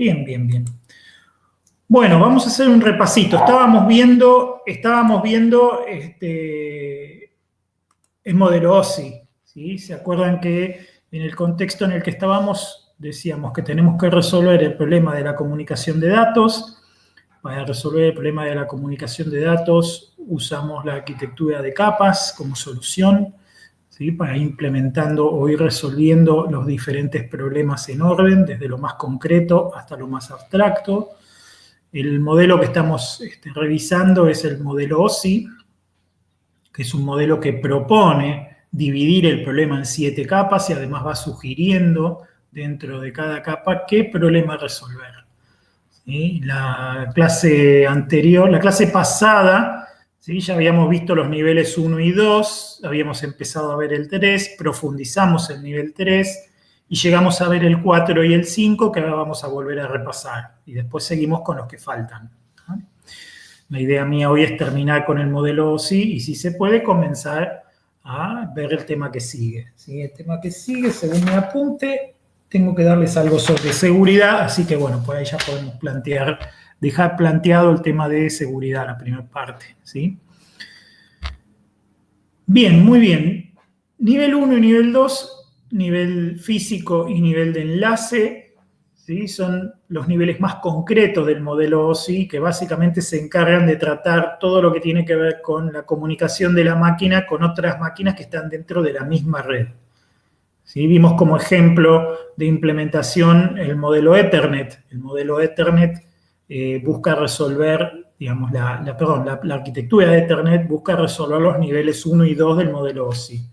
Bien, bien, bien. Bueno, vamos a hacer un repasito. Estábamos viendo el modelo OSI, ¿sí? ¿Se acuerdan que en el contexto en el que estábamos decíamos que tenemos que resolver el problema de la comunicación de datos? Para resolver el problema de la comunicación de datos usamos la arquitectura de capas como solución, ¿sí? Para ir implementando o ir resolviendo los diferentes problemas en orden, desde lo más concreto hasta lo más abstracto. El modelo que estamos revisando es el modelo OSI, que es un modelo que propone dividir el problema en 7 capas y además va sugiriendo dentro de cada capa qué problema resolver. ¿Sí? La clase anterior, la clase pasada, ¿sí? Ya habíamos visto los niveles 1 y 2, habíamos empezado a ver el 3, profundizamos el nivel 3 y llegamos a ver el 4 y el 5, que ahora vamos a volver a repasar. Y después seguimos con los que faltan. ¿No? La idea mía hoy es terminar con el modelo OSI y, si se puede, comenzar a ver el tema que sigue. ¿Sí? El tema que sigue, según mi apunte, tengo que darles algo sobre seguridad, así que bueno, pues ahí ya podemos dejar planteado el tema de seguridad, la primera parte, ¿sí? Bien, muy bien. Nivel 1 y nivel 2, nivel físico y nivel de enlace, ¿sí? Son los niveles más concretos del modelo OSI, que básicamente se encargan de tratar todo lo que tiene que ver con la comunicación de la máquina con otras máquinas que están dentro de la misma red. ¿Sí? Vimos como ejemplo de implementación el modelo Ethernet. El modelo Ethernet busca resolver, digamos, la arquitectura de Ethernet busca resolver los niveles 1 y 2 del modelo OSI.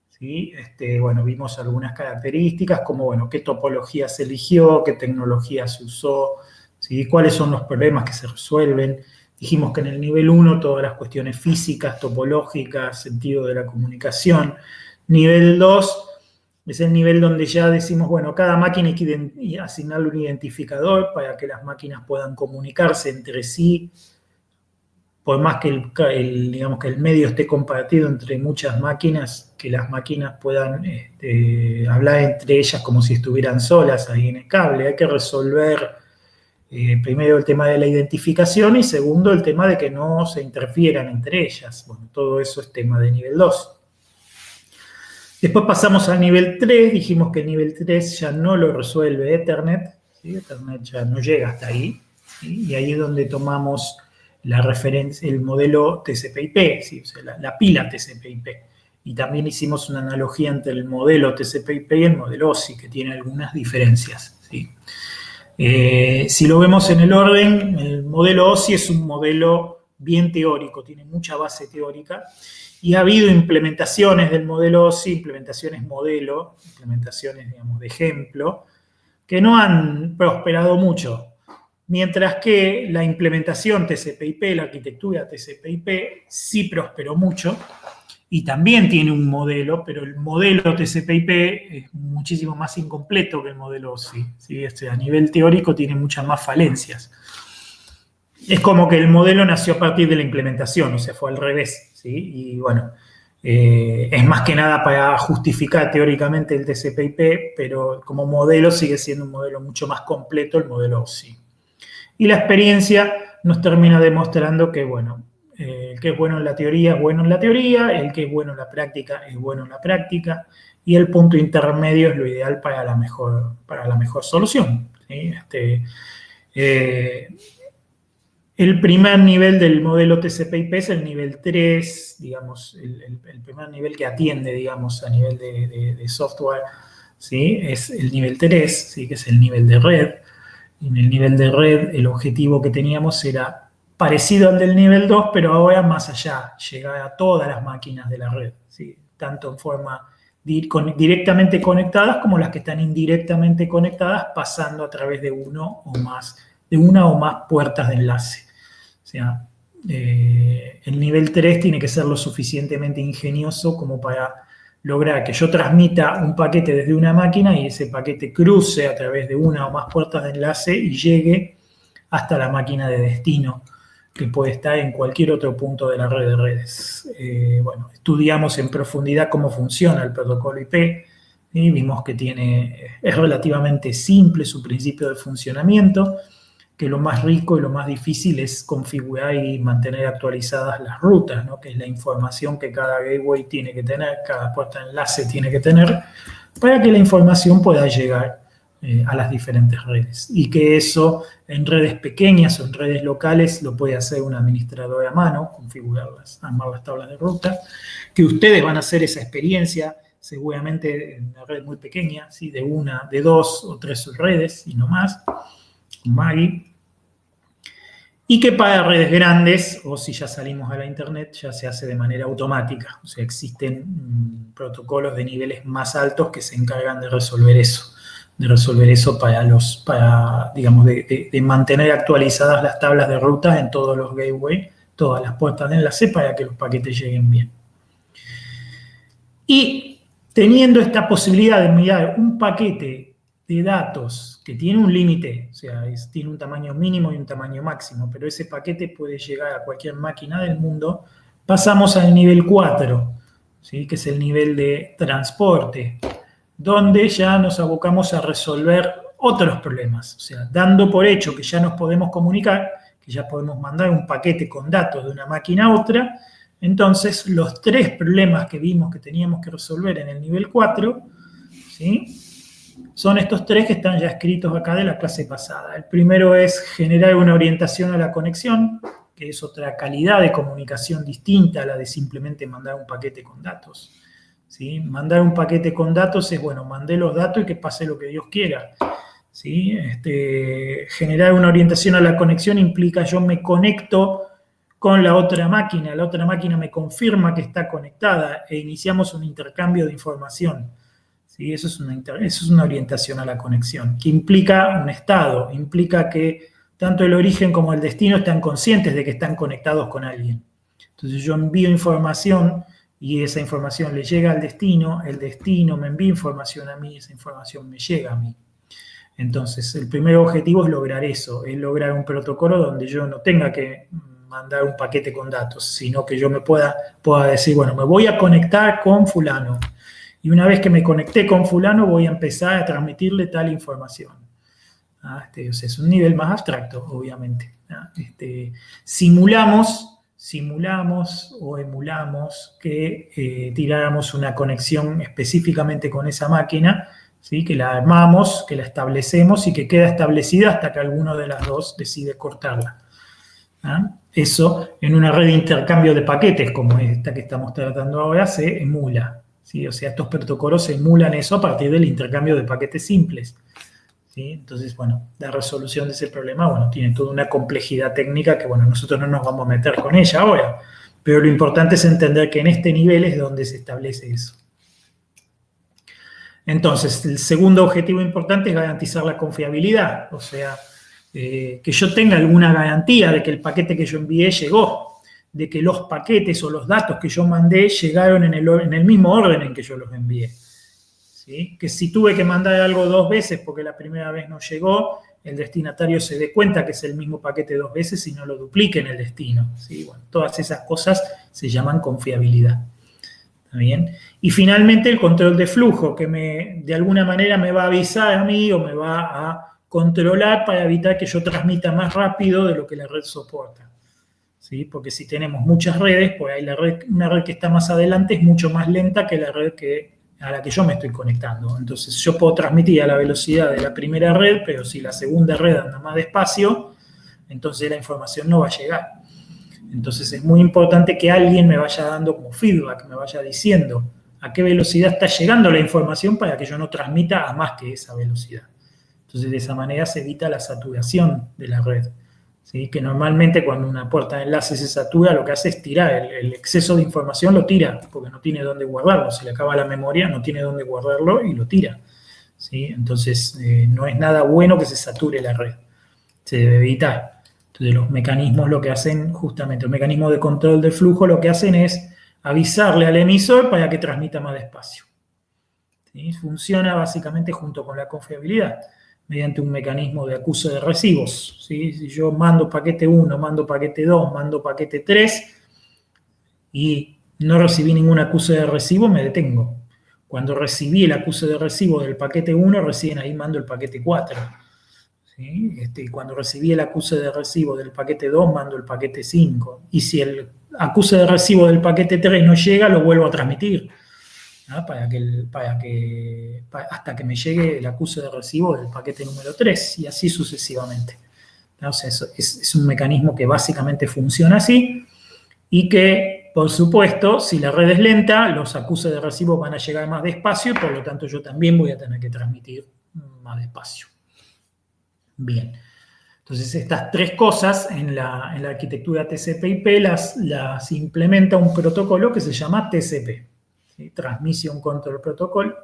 ¿Sí? Bueno, vimos algunas características como, bueno, qué topología se eligió, qué tecnología se usó, ¿sí? Cuáles son los problemas que se resuelven. Dijimos que en el nivel 1 todas las cuestiones físicas, topológicas, sentido de la comunicación. Nivel 2 es el nivel donde ya decimos, bueno, cada máquina hay que asignarle un identificador para que las máquinas puedan comunicarse entre sí, por más que digamos que el medio esté compartido entre muchas máquinas, que las máquinas puedan hablar entre ellas como si estuvieran solas ahí en el cable. Hay que resolver primero el tema de la identificación y segundo el tema de que no se interfieran entre ellas. Bueno, todo eso es tema de nivel 2. Después pasamos al nivel 3, dijimos que el nivel 3 ya no lo resuelve Ethernet, ¿sí? Ethernet ya no llega hasta ahí, ¿sí? Y ahí es donde tomamos la referencia, el modelo TCP/IP, ¿sí? O sea, la pila TCP/IP. Y también hicimos una analogía entre el modelo TCP/IP y el modelo OSI, que tiene algunas diferencias, ¿sí? Si lo vemos en el orden, el modelo OSI es un modelo bien teórico, tiene mucha base teórica, y ha habido implementaciones del modelo OSI, implementaciones modelo, implementaciones, digamos, de ejemplo, que no han prosperado mucho. Mientras que la implementación TCP/IP, la arquitectura TCP/IP, sí prosperó mucho y también tiene un modelo, pero el modelo TCP/IP es muchísimo más incompleto que el modelo OSI, ¿sí? A nivel teórico tiene muchas más falencias. Es como que el modelo nació a partir de la implementación, o sea, fue al revés, ¿sí? Y bueno, es más que nada para justificar teóricamente el TCP/IP, pero como modelo sigue siendo un modelo mucho más completo el modelo OSI. Y la experiencia nos termina demostrando que, bueno, el que es bueno en la teoría es bueno en la teoría, el que es bueno en la práctica es bueno en la práctica, y el punto intermedio es lo ideal para la mejor solución, ¿sí? El primer nivel del modelo TCP/IP es el nivel 3, digamos, el primer nivel que atiende, digamos, a nivel de software, ¿sí? Es el nivel 3, ¿sí? Que es el nivel de red. En el nivel de red, el objetivo que teníamos era parecido al del nivel 2, pero ahora más allá, llegar a todas las máquinas de la red, ¿sí? Tanto en forma directamente conectadas como las que están indirectamente conectadas, pasando a través de una o más puertas de enlace. O sea, el nivel 3 tiene que ser lo suficientemente ingenioso como para lograr que yo transmita un paquete desde una máquina y ese paquete cruce a través de una o más puertas de enlace y llegue hasta la máquina de destino, que puede estar en cualquier otro punto de la red de redes. Bueno, estudiamos en profundidad cómo funciona el protocolo IP, Y vimos que es relativamente simple su principio de funcionamiento, que lo más rico y lo más difícil es configurar y mantener actualizadas las rutas, ¿no? Que es la información que cada gateway tiene que tener, cada puerta de enlace tiene que tener, para que la información pueda llegar a las diferentes redes. Y que eso en redes pequeñas o en redes locales lo puede hacer un administrador a mano, configurarlas, armar las tablas de ruta, que ustedes van a hacer esa experiencia seguramente en una red muy pequeña, ¿sí? De una, de 2 o 3 redes y no más, con Maggie. Y que para redes grandes, o si ya salimos a la internet, ya se hace de manera automática. O sea, existen protocolos de niveles más altos que se encargan de resolver eso. Digamos, de mantener actualizadas las tablas de rutas en todos los gateways, todas las puertas de enlace para que los paquetes lleguen bien. Y teniendo esta posibilidad de enviar un paquete de datos que tiene un límite, o sea, tiene un tamaño mínimo y un tamaño máximo, pero ese paquete puede llegar a cualquier máquina del mundo, pasamos al nivel 4, ¿sí? Que es el nivel de transporte, donde ya nos abocamos a resolver otros problemas, o sea, dando por hecho que ya nos podemos comunicar, que ya podemos mandar un paquete con datos de una máquina a otra. Entonces, los 3 problemas que vimos que teníamos que resolver en el nivel 4, ¿sí? Son estos 3 que están ya escritos acá de la clase pasada. El primero es generar una orientación a la conexión, que es otra calidad de comunicación distinta a la de simplemente mandar un paquete con datos, ¿sí? Mandar un paquete con datos es, bueno, mandé los datos y que pase lo que Dios quiera, ¿sí? Generar una orientación a la conexión implica yo me conecto con la otra máquina me confirma que está conectada e iniciamos un intercambio de información. ¿Sí? Eso es una orientación a la conexión, que implica un estado, implica que tanto el origen como el destino están conscientes de que están conectados con alguien. Entonces yo envío información y esa información le llega al destino, el destino me envía información a mí, esa información me llega a mí. Entonces el primer objetivo es lograr eso, es lograr un protocolo donde yo no tenga que mandar un paquete con datos, sino que yo me pueda decir, bueno, me voy a conectar con fulano. Y una vez que me conecté con fulano, voy a empezar a transmitirle tal información. O sea, es un nivel más abstracto, obviamente. Simulamos o emulamos que tiráramos una conexión específicamente con esa máquina, ¿sí? Que la armamos, que la establecemos y que queda establecida hasta que alguno de las dos decide cortarla. Eso en una red de intercambio de paquetes como esta que estamos tratando ahora se emula, ¿sí? O sea, estos protocolos emulan eso a partir del intercambio de paquetes simples, ¿sí? Entonces, bueno, la resolución de ese problema, bueno, tiene toda una complejidad técnica que, bueno, nosotros no nos vamos a meter con ella ahora, pero lo importante es entender que en este nivel es donde se establece eso. Entonces, el segundo objetivo importante es garantizar la confiabilidad, o sea, que yo tenga alguna garantía de que el paquete que yo envié llegó, de que los paquetes o los datos que yo mandé llegaron en el mismo orden en que yo los envié. ¿Sí? Que si tuve que mandar algo 2 veces porque la primera vez no llegó, el destinatario se dé cuenta que es el mismo paquete 2 veces y no lo duplique en el destino. ¿Sí? Bueno, todas esas cosas se llaman confiabilidad. ¿Está bien? Y finalmente el control de flujo, que de alguna manera me va a avisar a mí o me va a controlar para evitar que yo transmita más rápido de lo que la red soporta. ¿Sí? Porque si tenemos muchas redes, pues hay una red que está más adelante es mucho más lenta que la red a la que yo me estoy conectando. Entonces yo puedo transmitir a la velocidad de la primera red, pero si la segunda red anda más despacio, entonces la información no va a llegar. Entonces es muy importante que alguien me vaya dando como feedback, me vaya diciendo a qué velocidad está llegando la información para que yo no transmita a más que esa velocidad. Entonces, de esa manera se evita la saturación de la red, ¿sí? Que normalmente cuando una puerta de enlace se satura, lo que hace es tirar. El exceso de información lo tira, porque no tiene dónde guardarlo. Se le acaba la memoria, no tiene dónde guardarlo y lo tira, ¿sí? Entonces, no es nada bueno que se sature la red. Se debe evitar. Entonces, los mecanismos lo que hacen, justamente, los mecanismos de control de flujo lo que hacen es avisarle al emisor para que transmita más despacio. ¿Sí? Funciona básicamente junto con la confiabilidad, mediante un mecanismo de acuse de recibos. ¿Sí? Si yo mando paquete 1, mando paquete 2, mando paquete 3 y no recibí ningún acuse de recibo, me detengo. Cuando recibí el acuse de recibo del paquete 1, recién ahí mando el paquete 4. ¿Sí? Cuando recibí el acuse de recibo del paquete 2, mando el paquete 5. Y si el acuse de recibo del paquete 3 no llega, lo vuelvo a transmitir, ¿no? Hasta que me llegue el acuse de recibo del paquete número 3, y así sucesivamente. O sea, es un mecanismo que básicamente funciona así, y que, por supuesto, si la red es lenta, los acuses de recibo van a llegar más despacio, y por lo tanto yo también voy a tener que transmitir más despacio. Bien. Entonces, estas tres cosas en la arquitectura TCP/IP las implementa un protocolo que se llama TCP, ¿sí? Transmission Control Protocol,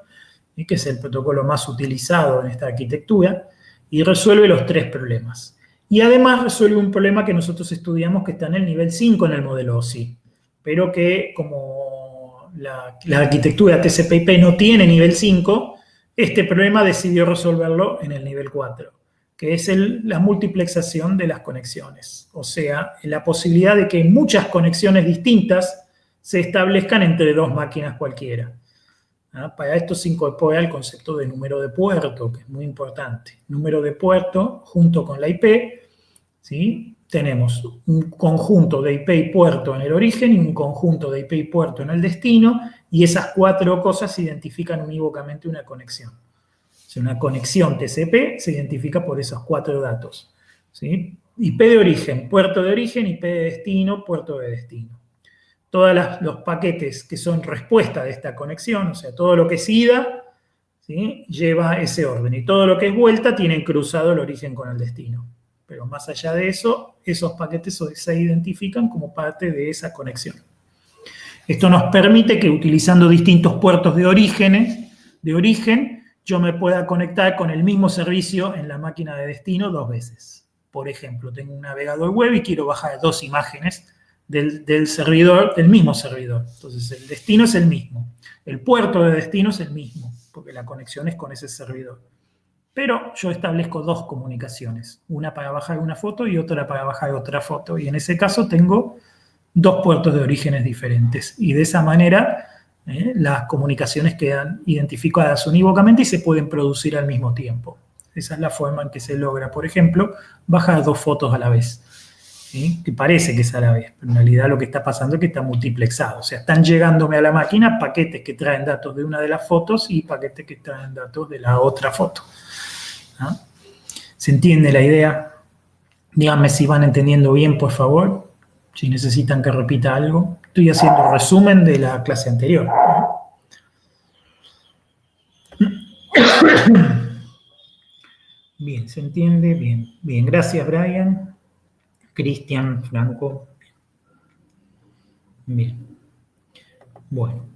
¿sí? Que es el protocolo más utilizado en esta arquitectura, y resuelve los tres problemas. Y además resuelve un problema que nosotros estudiamos que está en el nivel 5 en el modelo OSI, pero que como la arquitectura TCP/IP no tiene nivel 5, este problema decidió resolverlo en el nivel 4. Que es la multiplexación de las conexiones. O sea, la posibilidad de que muchas conexiones distintas se establezcan entre dos máquinas cualquiera. Para esto se incorpora el concepto de número de puerto, que es muy importante. Número de puerto junto con la IP, ¿sí? Tenemos un conjunto de IP y puerto en el origen y un conjunto de IP y puerto en el destino, y esas cuatro cosas identifican unívocamente una conexión. Una conexión TCP se identifica por esos cuatro datos, ¿sí? IP de origen, puerto de origen, IP de destino, puerto de destino. Todos los paquetes que son respuesta de esta conexión, o sea, todo lo que es ida, ¿sí? Lleva ese orden. Y todo lo que es vuelta tienen cruzado el origen con el destino. Pero más allá de eso, esos paquetes se identifican como parte de esa conexión. Esto nos permite que utilizando distintos puertos de origen, yo me pueda conectar con el mismo servicio en la máquina de destino 2 veces. Por ejemplo, tengo un navegador web y quiero bajar 2 imágenes del servidor, del mismo servidor. Entonces, el destino es el mismo. El puerto de destino es el mismo, porque la conexión es con ese servidor. Pero yo establezco 2 comunicaciones, una para bajar una foto y otra para bajar otra foto. Y en ese caso tengo 2 puertos de orígenes diferentes. Y de esa manera las comunicaciones quedan identificadas unívocamente y se pueden producir al mismo tiempo. Esa es la forma en que se logra, por ejemplo, bajar 2 fotos a la vez, ¿sí? Que parece que es a la vez, pero en realidad lo que está pasando es que está multiplexado. O sea, están llegándome a la máquina paquetes que traen datos de una de las fotos y paquetes que traen datos de la otra foto. ¿Ah? ¿Se entiende la idea? Díganme si van entendiendo bien, por favor. Si necesitan que repita algo. Estoy haciendo resumen de la clase anterior. Bien, ¿se entiende? Bien. Bien, gracias, Brian. Cristian, Franco. Bien. Bueno.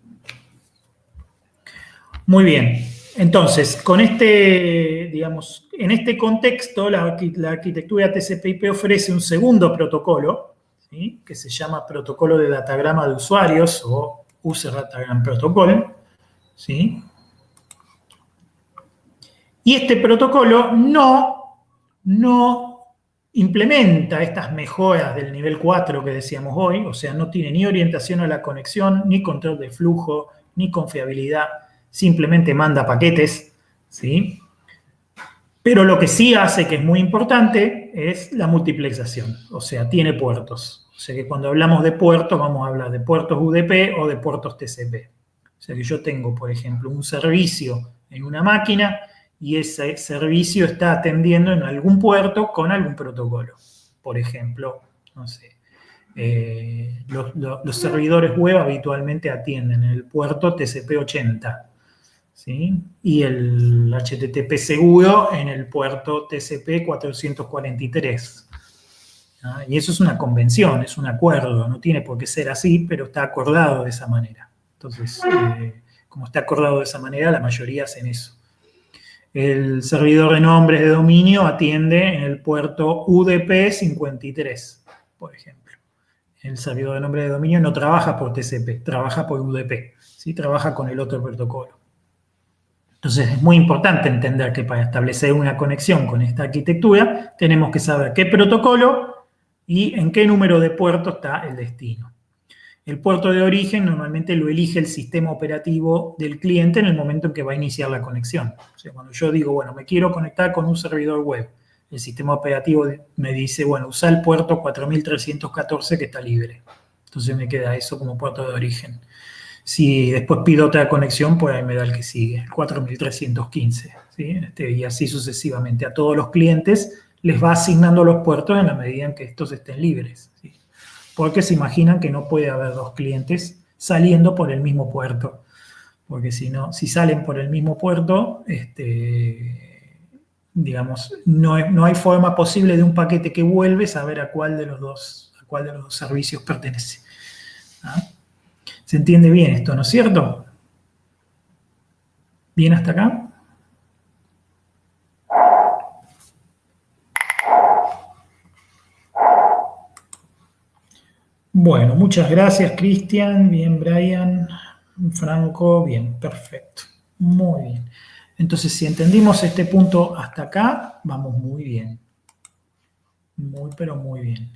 Muy bien. Entonces, con digamos, en este contexto, la arquitectura TCP/IP ofrece un segundo protocolo, ¿sí? Que se llama protocolo de datagrama de usuarios o User Datagram Protocol, ¿sí? Y este protocolo no implementa estas mejoras del nivel 4 que decíamos hoy, o sea, no tiene ni orientación a la conexión, ni control de flujo, ni confiabilidad, simplemente manda paquetes, ¿sí? Pero lo que sí hace, que es muy importante, es la multiplexación, o sea, tiene puertos. O sea que cuando hablamos de puertos, vamos a hablar de puertos UDP o de puertos TCP. O sea que yo tengo, por ejemplo, un servicio en una máquina y ese servicio está atendiendo en algún puerto con algún protocolo. Por ejemplo, no sé, los servidores web habitualmente atienden el puerto TCP/80, ¿sí? Y el HTTP seguro en el puerto TCP/443. ¿Ah? Y eso es una convención, es un acuerdo, no tiene por qué ser así, pero está acordado de esa manera. Entonces, como está acordado de esa manera, la mayoría hacen eso. El servidor de nombres de dominio atiende en el puerto UDP 53, por ejemplo. El servidor de nombres de dominio no trabaja por TCP, trabaja por UDP, ¿sí? Trabaja con el otro protocolo. Entonces es muy importante entender que para establecer una conexión con esta arquitectura tenemos que saber qué protocolo y en qué número de puertos está el destino. El puerto de origen normalmente lo elige el sistema operativo del cliente en el momento en que va a iniciar la conexión. O sea, cuando yo digo, bueno, me quiero conectar con un servidor web, el sistema operativo me dice, bueno, usa el puerto 4314 que está libre. Entonces me queda eso como puerto de origen. Si después pido otra conexión, pues ahí me da el que sigue, el 4315, ¿sí? Y así sucesivamente. A todos los clientes les va asignando los puertos en la medida en que estos estén libres, ¿sí? Porque se imaginan que no puede haber dos clientes saliendo por el mismo puerto. Porque si no, si salen por el mismo puerto, digamos, no hay forma posible de un paquete que vuelve saber a cuál de los dos servicios pertenece. ¿Ah? ¿Se entiende bien esto, no es cierto? ¿Bien hasta acá? Bueno, muchas gracias, Cristian. Bien, Brian. Franco, bien, perfecto. Muy bien. Entonces, si entendimos este punto hasta acá, vamos muy bien. Muy, pero muy bien.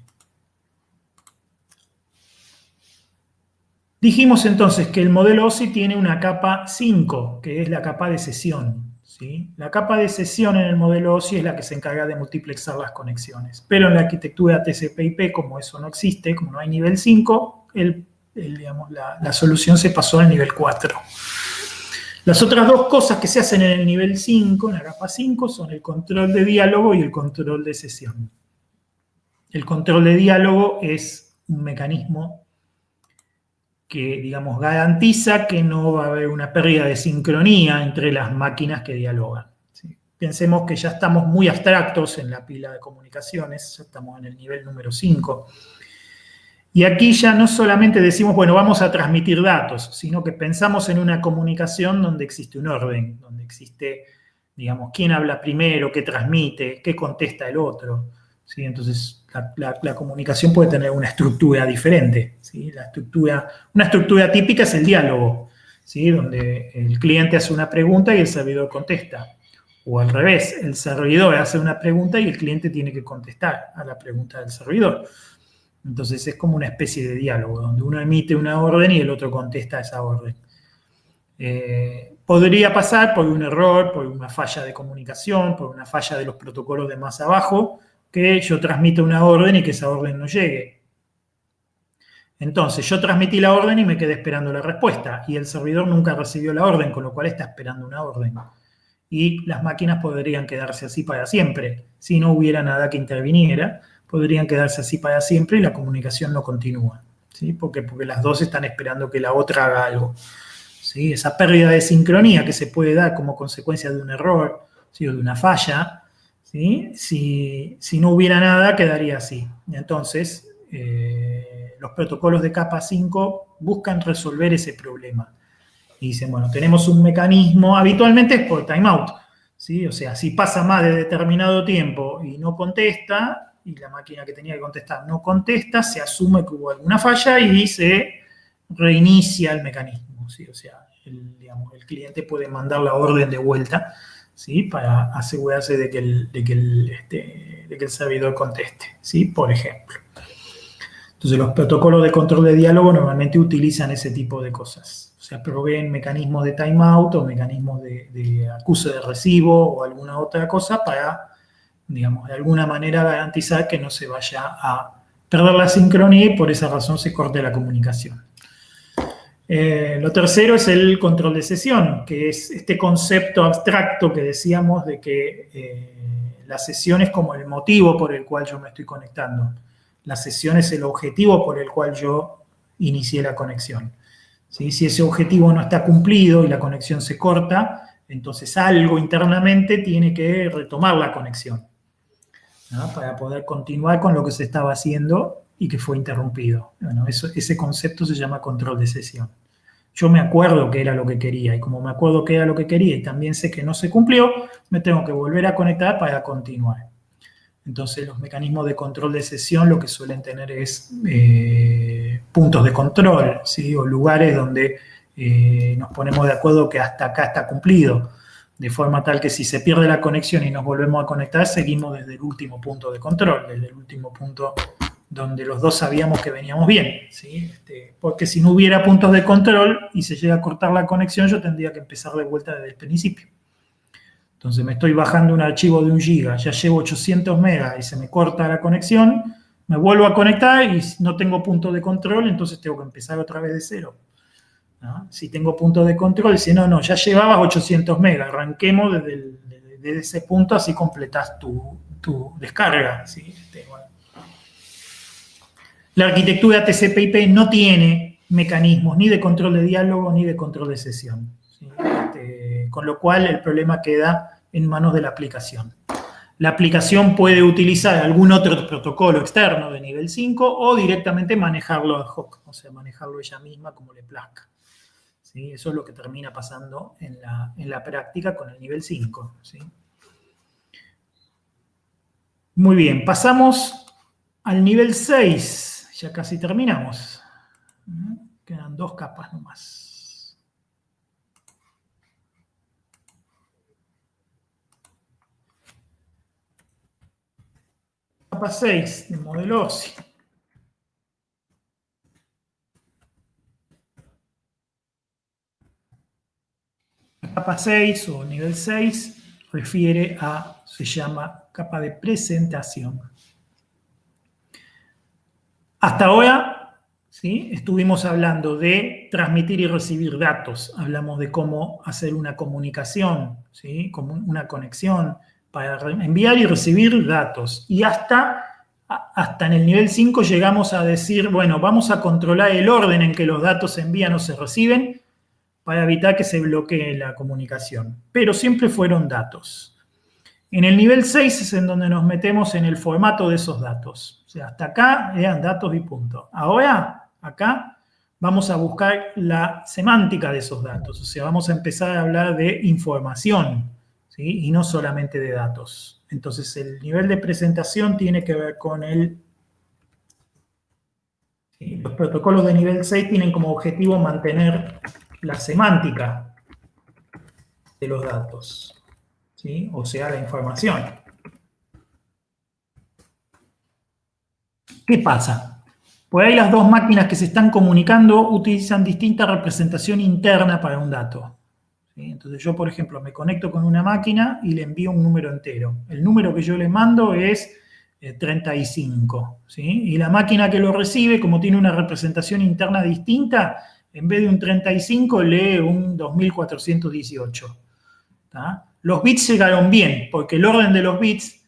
Dijimos entonces que el modelo OSI tiene una capa 5, que es la capa de sesión, ¿sí? La capa de sesión en el modelo OSI es la que se encarga de multiplexar las conexiones. Pero en la arquitectura TCP/IP, como eso no existe, como no hay nivel 5, digamos, la solución se pasó al nivel 4. Las otras dos cosas que se hacen en el nivel 5, en la capa 5, son el control de diálogo y el control de sesión. El control de diálogo es un mecanismo que, digamos, garantiza que no va a haber una pérdida de sincronía entre las máquinas que dialogan, ¿sí? Pensemos que ya estamos muy abstractos en la pila de comunicaciones, ya estamos en el nivel número 5. Y aquí ya no solamente decimos, bueno, vamos a transmitir datos, sino que pensamos en una comunicación donde existe un orden, donde existe, digamos, quién habla primero, qué transmite, qué contesta el otro, ¿sí? Entonces, la comunicación puede tener una estructura diferente, ¿sí? Una estructura típica es el diálogo, ¿sí? Donde el cliente hace una pregunta y el servidor contesta. O al revés, el servidor hace una pregunta y el cliente tiene que contestar a la pregunta del servidor. Entonces es como una especie de diálogo, donde uno emite una orden y el otro contesta a esa orden. Podría pasar por un error, por una falla de comunicación, por una falla de los protocolos de más abajo, que yo transmita una orden y que esa orden no llegue. Entonces, yo transmití la orden y me quedé esperando la respuesta, y el servidor nunca recibió la orden, con lo cual está esperando una orden. Y las máquinas podrían quedarse así para siempre, si no hubiera nada que interviniera. Podrían quedarse así para siempre y la comunicación no continúa, ¿sí? Porque las dos están esperando que la otra haga algo, ¿sí? Esa pérdida de sincronía que se puede dar como consecuencia de un error, ¿sí? O de una falla, ¿sí? Si no hubiera nada, quedaría así. Y entonces, los protocolos de capa 5 buscan resolver ese problema. Y dicen, bueno, tenemos un mecanismo, habitualmente es por timeout, ¿sí? O sea, si pasa más de determinado tiempo y no contesta, y la máquina que tenía que contestar no contesta, se asume que hubo alguna falla y se reinicia el mecanismo, ¿sí? O sea, el cliente puede mandar la orden de vuelta, ¿sí? Para asegurarse de que el servidor conteste, ¿sí? Por ejemplo. Entonces, los protocolos de control de diálogo normalmente utilizan ese tipo de cosas. O sea, proveen mecanismos de timeout o mecanismos de acuse de recibo o alguna otra cosa para, digamos, de alguna manera garantizar que no se vaya a perder la sincronía y por esa razón se corte la comunicación. Lo tercero es el control de sesión, que es este concepto abstracto que decíamos de que la sesión es como el motivo por el cual yo me estoy conectando. La sesión es el objetivo por el cual yo inicié la conexión, ¿sí? Si ese objetivo no está cumplido y la conexión se corta, entonces algo internamente tiene que retomar la conexión, ¿no? Para poder continuar con lo que se estaba haciendo y que fue interrumpido. Bueno, ese concepto se llama control de sesión. Yo me acuerdo que era lo que quería, y como me acuerdo que era lo que quería y también sé que no se cumplió, me tengo que volver a conectar para continuar. Entonces, los mecanismos de control de sesión lo que suelen tener es puntos de control, ¿sí? O lugares donde nos ponemos de acuerdo que hasta acá está cumplido, de forma tal que si se pierde la conexión y nos volvemos a conectar, seguimos desde el último punto de control, desde el último punto donde los dos sabíamos que veníamos bien, ¿sí? Porque si no hubiera puntos de control y se llega a cortar la conexión, yo tendría que empezar de vuelta desde el principio. Entonces me estoy bajando un archivo de 1 giga, ya llevo 800 megas y se me corta la conexión, me vuelvo a conectar y no tengo punto de control, entonces tengo que empezar otra vez de cero, ¿no? Si tengo punto de control, si no, ya llevabas 800 megas, arranquemos desde ese punto, así completás tu descarga, ¿sí? Bueno. La arquitectura TCP/IP no tiene mecanismos ni de control de diálogo ni de control de sesión, ¿sí? Con lo cual el problema queda en manos de la aplicación. La aplicación puede utilizar algún otro protocolo externo de nivel 5 o directamente manejarlo ad hoc, o sea, manejarlo ella misma como le plazca, ¿sí? Eso es lo que termina pasando en la práctica con el nivel 5, ¿sí? Muy bien, pasamos al nivel 6. Ya casi terminamos. Quedan 2 capas nomás. Capa 6 del modelo OSI. La capa 6 o nivel 6 refiere a, se llama capa de presentación. Hasta ahora, ¿sí?, estuvimos hablando de transmitir y recibir datos. Hablamos de cómo hacer una comunicación, ¿sí?, como una conexión para enviar y recibir datos. Y hasta en el nivel 5 llegamos a decir, bueno, vamos a controlar el orden en que los datos se envían o se reciben para evitar que se bloquee la comunicación. Pero siempre fueron datos. En el nivel 6 es en donde nos metemos en el formato de esos datos. O sea, hasta acá eran datos y punto. Ahora, acá, vamos a buscar la semántica de esos datos. O sea, vamos a empezar a hablar de información, ¿sí?, y no solamente de datos. Entonces, el nivel de presentación tiene que ver con ¿sí?, los protocolos de nivel 6 tienen como objetivo mantener la semántica de los datos, ¿sí?, o sea, la información. ¿Qué pasa? Por ahí las dos máquinas que se están comunicando utilizan distinta representación interna para un dato, ¿sí? Entonces yo, por ejemplo, me conecto con una máquina y le envío un número entero. El número que yo le mando es 35, ¿sí? Y la máquina que lo recibe, como tiene una representación interna distinta, en vez de un 35 lee un 2418. ¿Tá? Los bits llegaron bien, porque el orden de los bits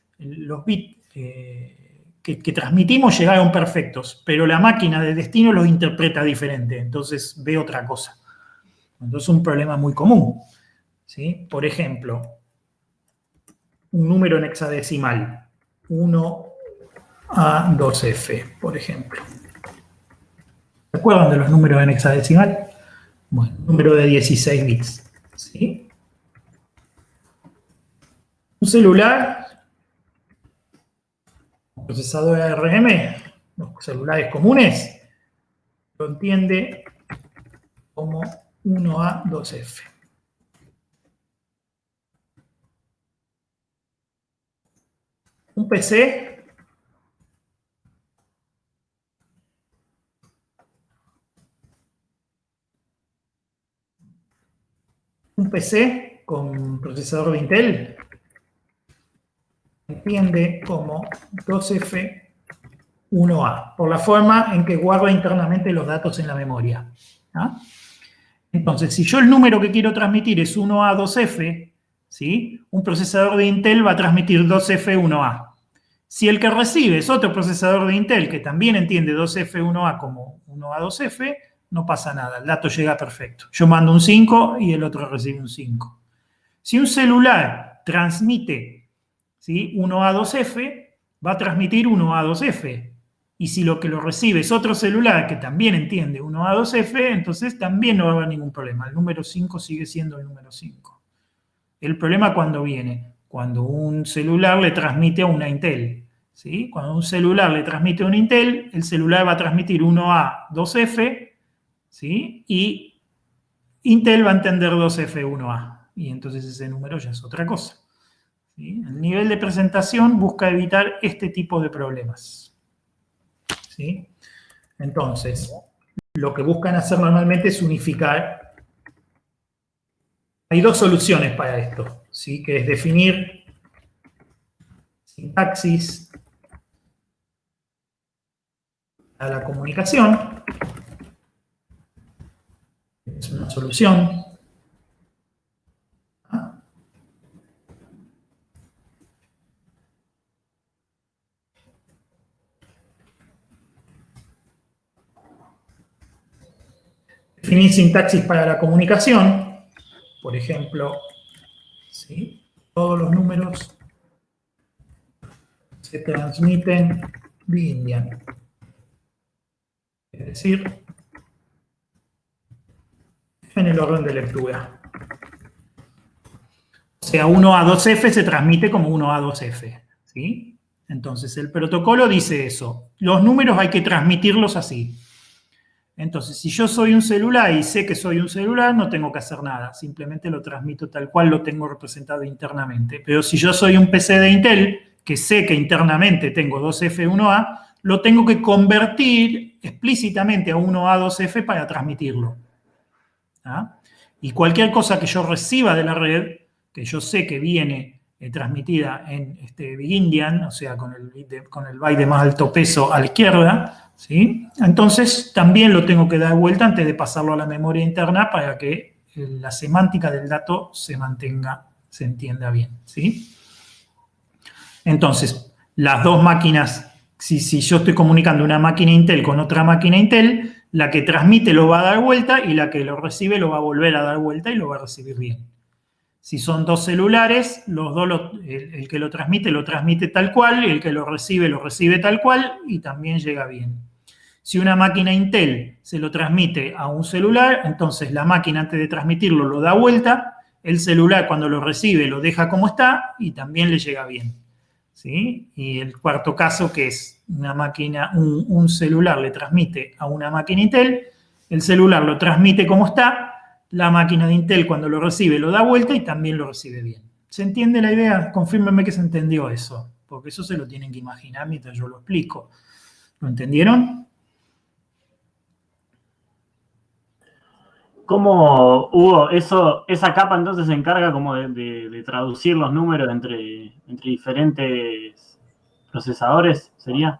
que transmitimos llegaron perfectos, pero la máquina de destino los interpreta diferente, entonces ve otra cosa. Entonces es un problema muy común, ¿sí? Por ejemplo, un número en hexadecimal, 1A2F, por ejemplo. ¿Se acuerdan de los números en hexadecimal? Bueno, número de 16 bits, ¿sí? Un celular, procesador ARM, los celulares comunes, lo entiende como 1A2F. Un PC con procesador de Intel entiende como 2F1A, por la forma en que guarda internamente los datos en la memoria. ¿Ah? Entonces, si yo el número que quiero transmitir es 1A2F, ¿sí?, un procesador de Intel va a transmitir 2F1A. Si el que recibe es otro procesador de Intel que también entiende 2F1A como 1A2F, no pasa nada, el dato llega perfecto. Yo mando un 5 y el otro recibe un 5. Si un celular transmite, ¿sí?, 1A2F, va a transmitir 1A2F. Y si lo que lo recibe es otro celular que también entiende 1A2F, entonces también no va a haber ningún problema. El número 5 sigue siendo el número 5. El problema cuando viene, cuando un celular le transmite a una Intel, ¿sí? Cuando un celular le transmite a un Intel, el celular va a transmitir 1A2F, ¿sí?, y Intel va a entender 2F1A. Y entonces ese número ya es otra cosa, ¿sí? El nivel de presentación busca evitar este tipo de problemas. ¿sí? Entonces, lo que buscan hacer normalmente es unificar. Hay dos soluciones para esto, ¿sí? Que es definir sintaxis a la comunicación. Es una solución. Definir sintaxis para la comunicación, por ejemplo, ¿sí? Todos los números se transmiten Big-endian. Es decir, en el orden de lectura. O sea, 1A2F se transmite como 1A2F, ¿sí? Entonces, el protocolo dice eso. Los números hay que transmitirlos así. Entonces, si yo soy un celular y sé que soy un celular, no tengo que hacer nada. Simplemente lo transmito tal cual lo tengo representado internamente. Pero si yo soy un PC de Intel, que sé que internamente tengo 2F, 1A, lo tengo que convertir explícitamente a 1A, 2F para transmitirlo. ¿Ah? Y cualquier cosa que yo reciba de la red, que yo sé que viene transmitida en Big-endian, o sea, con el byte de más alto peso a la izquierda, ¿sí? Entonces también lo tengo que dar vuelta antes de pasarlo a la memoria interna para que la semántica del dato se mantenga, se entienda bien, ¿sí? Entonces, las dos máquinas, si yo estoy comunicando una máquina Intel con otra máquina Intel, la que transmite lo va a dar vuelta y la que lo recibe lo va a volver a dar vuelta y lo va a recibir bien. Si son dos celulares, los dos el que lo transmite tal cual, y el que lo recibe tal cual y también llega bien. Si una máquina Intel se lo transmite a un celular, entonces la máquina antes de transmitirlo lo da vuelta, el celular cuando lo recibe lo deja como está y también le llega bien. ¿Sí? Y el cuarto caso, que es una máquina, un celular le transmite a una máquina Intel, el celular lo transmite como está, la máquina de Intel cuando lo recibe lo da vuelta y también lo recibe bien. ¿Se entiende la idea? Confírmenme que se entendió eso, porque eso se lo tienen que imaginar mientras yo lo explico. ¿Lo entendieron? ¿Cómo, Hugo, esa capa entonces se encarga como de traducir los números entre diferentes procesadores, sería?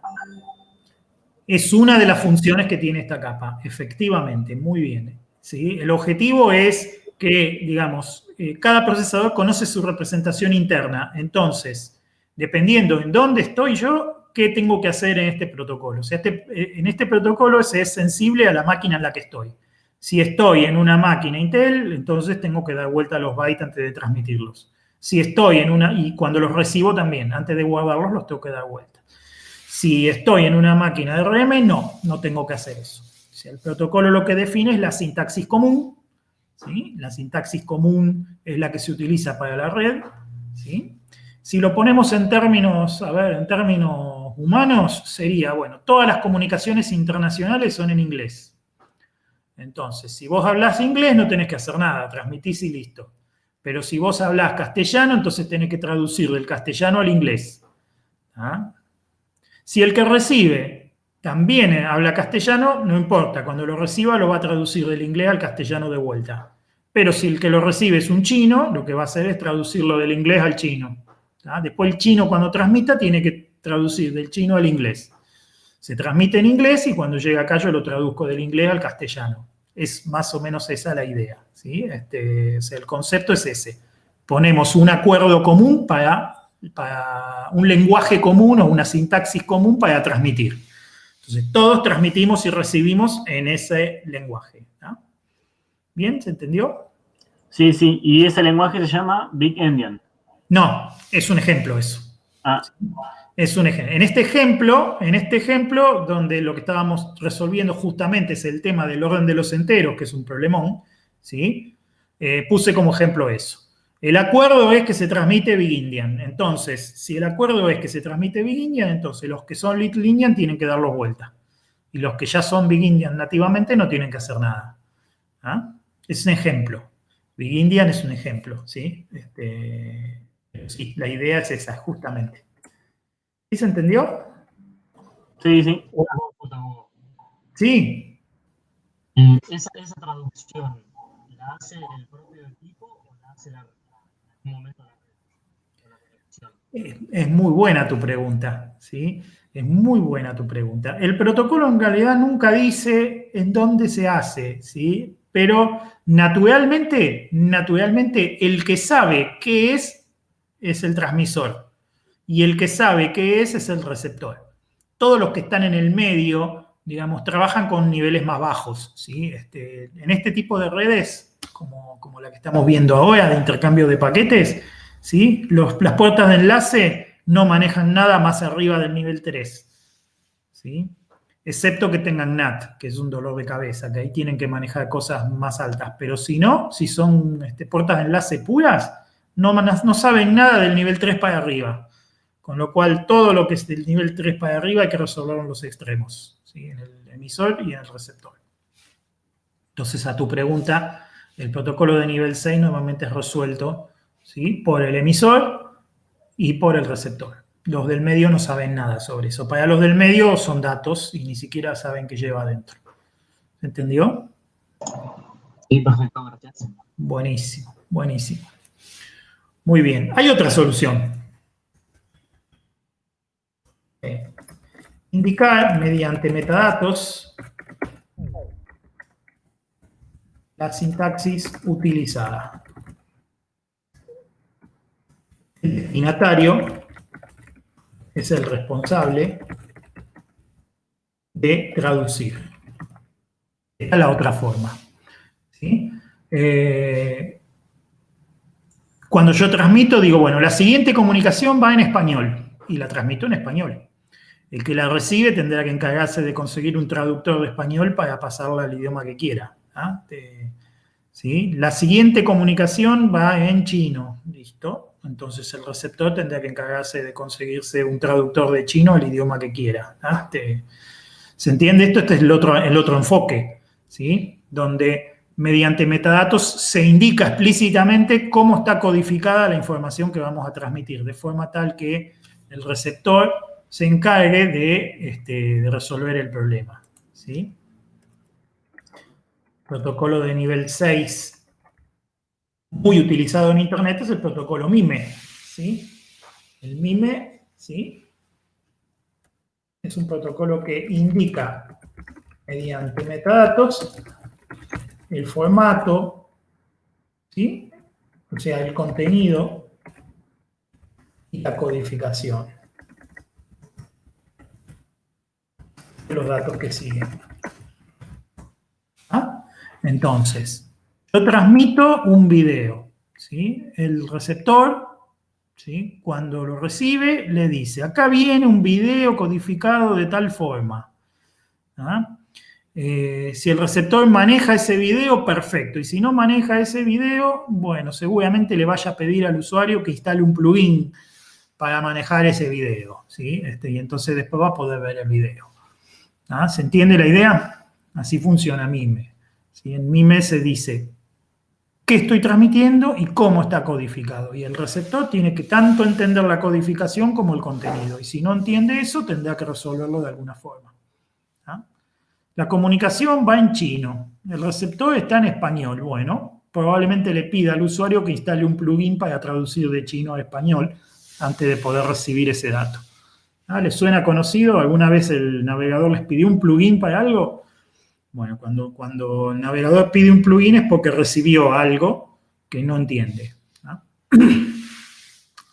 Es una de las funciones que tiene esta capa, efectivamente, muy bien. ¿Sí? El objetivo es que, digamos, cada procesador conoce su representación interna. Entonces, dependiendo en dónde estoy yo, qué tengo que hacer en este protocolo. O sea, en este protocolo se es sensible a la máquina en la que estoy. Si estoy en una máquina Intel, entonces tengo que dar vuelta a los bytes antes de transmitirlos. Si estoy en una, y cuando los recibo también, antes de guardarlos, los tengo que dar vuelta. Si estoy en una máquina de RM, no tengo que hacer eso. O sea, el protocolo lo que define es la sintaxis común, ¿sí? La sintaxis común es la que se utiliza para la red, ¿sí? Si lo ponemos en términos, en términos humanos, sería, bueno, todas las comunicaciones internacionales son en inglés. Entonces, si vos hablás inglés, no tenés que hacer nada, transmitís y listo. Pero si vos hablás castellano, entonces tenés que traducir del castellano al inglés. ¿Ah? Si el que recibe también habla castellano, no importa, cuando lo reciba lo va a traducir del inglés al castellano de vuelta. Pero si el que lo recibe es un chino, lo que va a hacer es traducirlo del inglés al chino. Después el chino cuando transmita tiene que traducir del chino al inglés. Se transmite en inglés y cuando llega acá yo lo traduzco del inglés al castellano. Es más o menos esa la idea, ¿sí? O sea, el concepto es ese. Ponemos un acuerdo común para un lenguaje común o una sintaxis común para transmitir. Entonces, todos transmitimos y recibimos en ese lenguaje. ¿No? ¿Bien? ¿Se entendió? Sí, sí, y ese lenguaje se llama Big-endian. No, es un ejemplo eso. Ah. Es un ejemplo. En este ejemplo, donde lo que estábamos resolviendo justamente es el tema del orden de los enteros, que es un problemón, ¿sí? Puse como ejemplo eso. El acuerdo es que se transmite Big-endian. Entonces, si el acuerdo es que se transmite Big-endian, entonces los que son Little-endian tienen que darlos vuelta. Y los que ya son Big-endian nativamente no tienen que hacer nada. ¿Ah? Es un ejemplo. Big-endian es un ejemplo, ¿sí? Sí, la idea es esa, justamente. ¿Sí se entendió? Sí, sí. Sí. ¿Esa traducción la hace el propio equipo o la hace en algún momento la conexión? Es muy buena tu pregunta, ¿sí? Es muy buena tu pregunta. El protocolo en realidad nunca dice en dónde se hace, ¿sí? Pero naturalmente, el que sabe qué es el transmisor. Y el que sabe qué es el receptor. Todos los que están en el medio, digamos, trabajan con niveles más bajos, ¿sí? En este tipo de redes, como la que estamos viendo ahora, de intercambio de paquetes, ¿sí? Las puertas de enlace no manejan nada más arriba del nivel 3, ¿sí? Excepto que tengan NAT, que es un dolor de cabeza, que ahí tienen que manejar cosas más altas. Pero si no, si son puertas de enlace puras, no saben nada del nivel 3 para arriba. Con lo cual, todo lo que es del nivel 3 para arriba hay que resolverlo en los extremos, ¿sí? En el emisor y en el receptor. Entonces, a tu pregunta, el protocolo de nivel 6 normalmente es resuelto, ¿sí? Por el emisor y por el receptor. Los del medio no saben nada sobre eso. Para los del medio son datos y ni siquiera saben qué lleva adentro. ¿Se entendió? Sí, perfecto, gracias. Buenísimo, buenísimo. Muy bien. Hay otra solución. Indicar mediante metadatos la sintaxis utilizada. El destinatario es el responsable de traducir. Esta es la otra forma, ¿sí? Cuando yo transmito, digo, bueno, la siguiente comunicación va en español y la transmito en español. El que la recibe tendrá que encargarse de conseguir un traductor de español para pasarla al idioma que quiera. ¿Ah? ¿Sí? La siguiente comunicación va en chino, ¿listo? Entonces el receptor tendrá que encargarse de conseguirse un traductor de chino al idioma que quiera. ¿Ah? ¿Se entiende esto? Este es el otro enfoque, ¿sí? Donde mediante metadatos se indica explícitamente cómo está codificada la información que vamos a transmitir, de forma tal que el receptor se encargue de resolver el problema, ¿sí? Protocolo de nivel 6 muy utilizado en Internet es el protocolo MIME, ¿sí? El MIME, ¿sí? Es un protocolo que indica mediante metadatos el formato, ¿sí? O sea, el contenido y la codificación de los datos que siguen. ¿Ah? Entonces, yo transmito un video, ¿sí? El receptor, ¿sí? Cuando lo recibe, le dice, acá viene un video codificado de tal forma. ¿Ah? Si el receptor maneja ese video, perfecto. Y si no maneja ese video, bueno, seguramente le vaya a pedir al usuario que instale un plugin para manejar ese video, ¿sí? Y entonces después va a poder ver el video. ¿Ah? ¿Se entiende la idea? Así funciona MIME. ¿Sí? En MIME se dice qué estoy transmitiendo y cómo está codificado. Y el receptor tiene que tanto entender la codificación como el contenido. Y si no entiende eso, tendrá que resolverlo de alguna forma. ¿Ah? La comunicación va en chino. El receptor está en español. Bueno, probablemente le pida al usuario que instale un plugin para traducir de chino a español antes de poder recibir ese dato. ¿Ah? ¿Les suena conocido? ¿Alguna vez el navegador les pidió un plugin para algo? Bueno, cuando el navegador pide un plugin es porque recibió algo que no entiende. ¿Ah?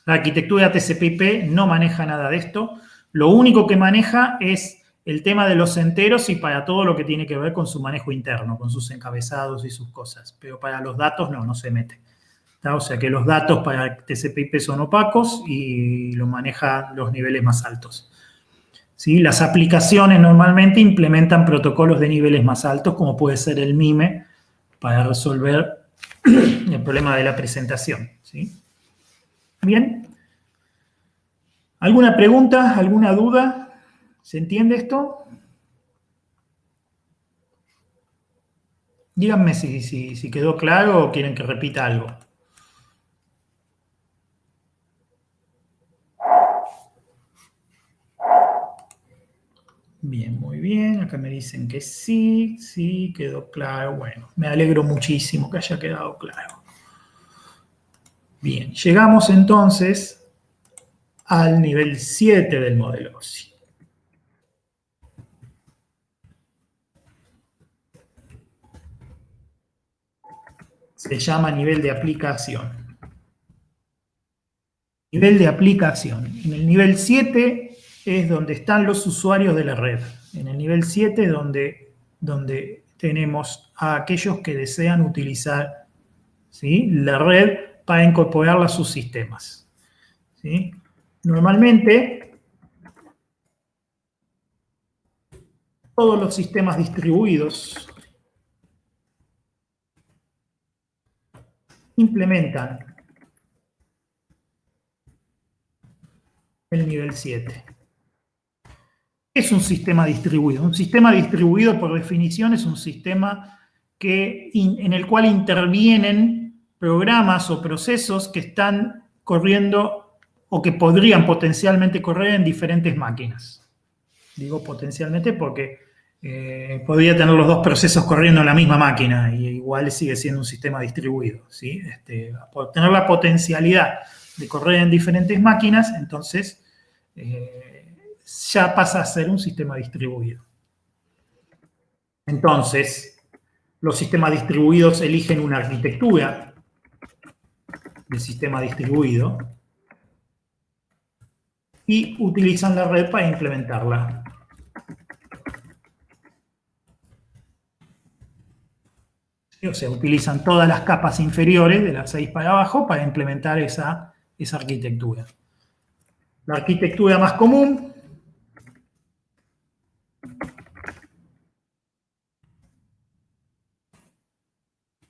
La arquitectura TCP/IP no maneja nada de esto. Lo único que maneja es el tema de los enteros y para todo lo que tiene que ver con su manejo interno, con sus encabezados y sus cosas. Pero para los datos no se mete. ¿Tá? O sea que los datos para TCP/IP son opacos y lo maneja los niveles más altos. ¿Sí? Las aplicaciones normalmente implementan protocolos de niveles más altos, como puede ser el MIME, para resolver el problema de la presentación. ¿Sí? Bien. ¿Alguna pregunta? ¿Alguna duda? ¿Se entiende esto? Díganme si quedó claro o quieren que repita algo. Bien, muy bien. Acá me dicen que sí, sí, quedó claro. Bueno, me alegro muchísimo que haya quedado claro. Bien, llegamos entonces al nivel 7 del modelo OSI. Se llama nivel de aplicación. Nivel de aplicación. En el nivel 7 es donde están los usuarios de la red. En el nivel 7 donde tenemos a aquellos que desean utilizar, ¿sí?, la red para incorporarla a sus sistemas, ¿sí? Normalmente, todos los sistemas distribuidos implementan el nivel 7. ¿Qué es un sistema distribuido? Un sistema distribuido, por definición, es un sistema en el cual intervienen programas o procesos que están corriendo o que podrían potencialmente correr en diferentes máquinas. Digo potencialmente porque podría tener los dos procesos corriendo en la misma máquina y igual sigue siendo un sistema distribuido, ¿sí? Por tener la potencialidad de correr en diferentes máquinas, entonces ya pasa a ser un sistema distribuido. Entonces, los sistemas distribuidos eligen una arquitectura de sistema distribuido y utilizan la red para implementarla. O sea, utilizan todas las capas inferiores, de las 6 para abajo, para implementar esa arquitectura. La arquitectura más común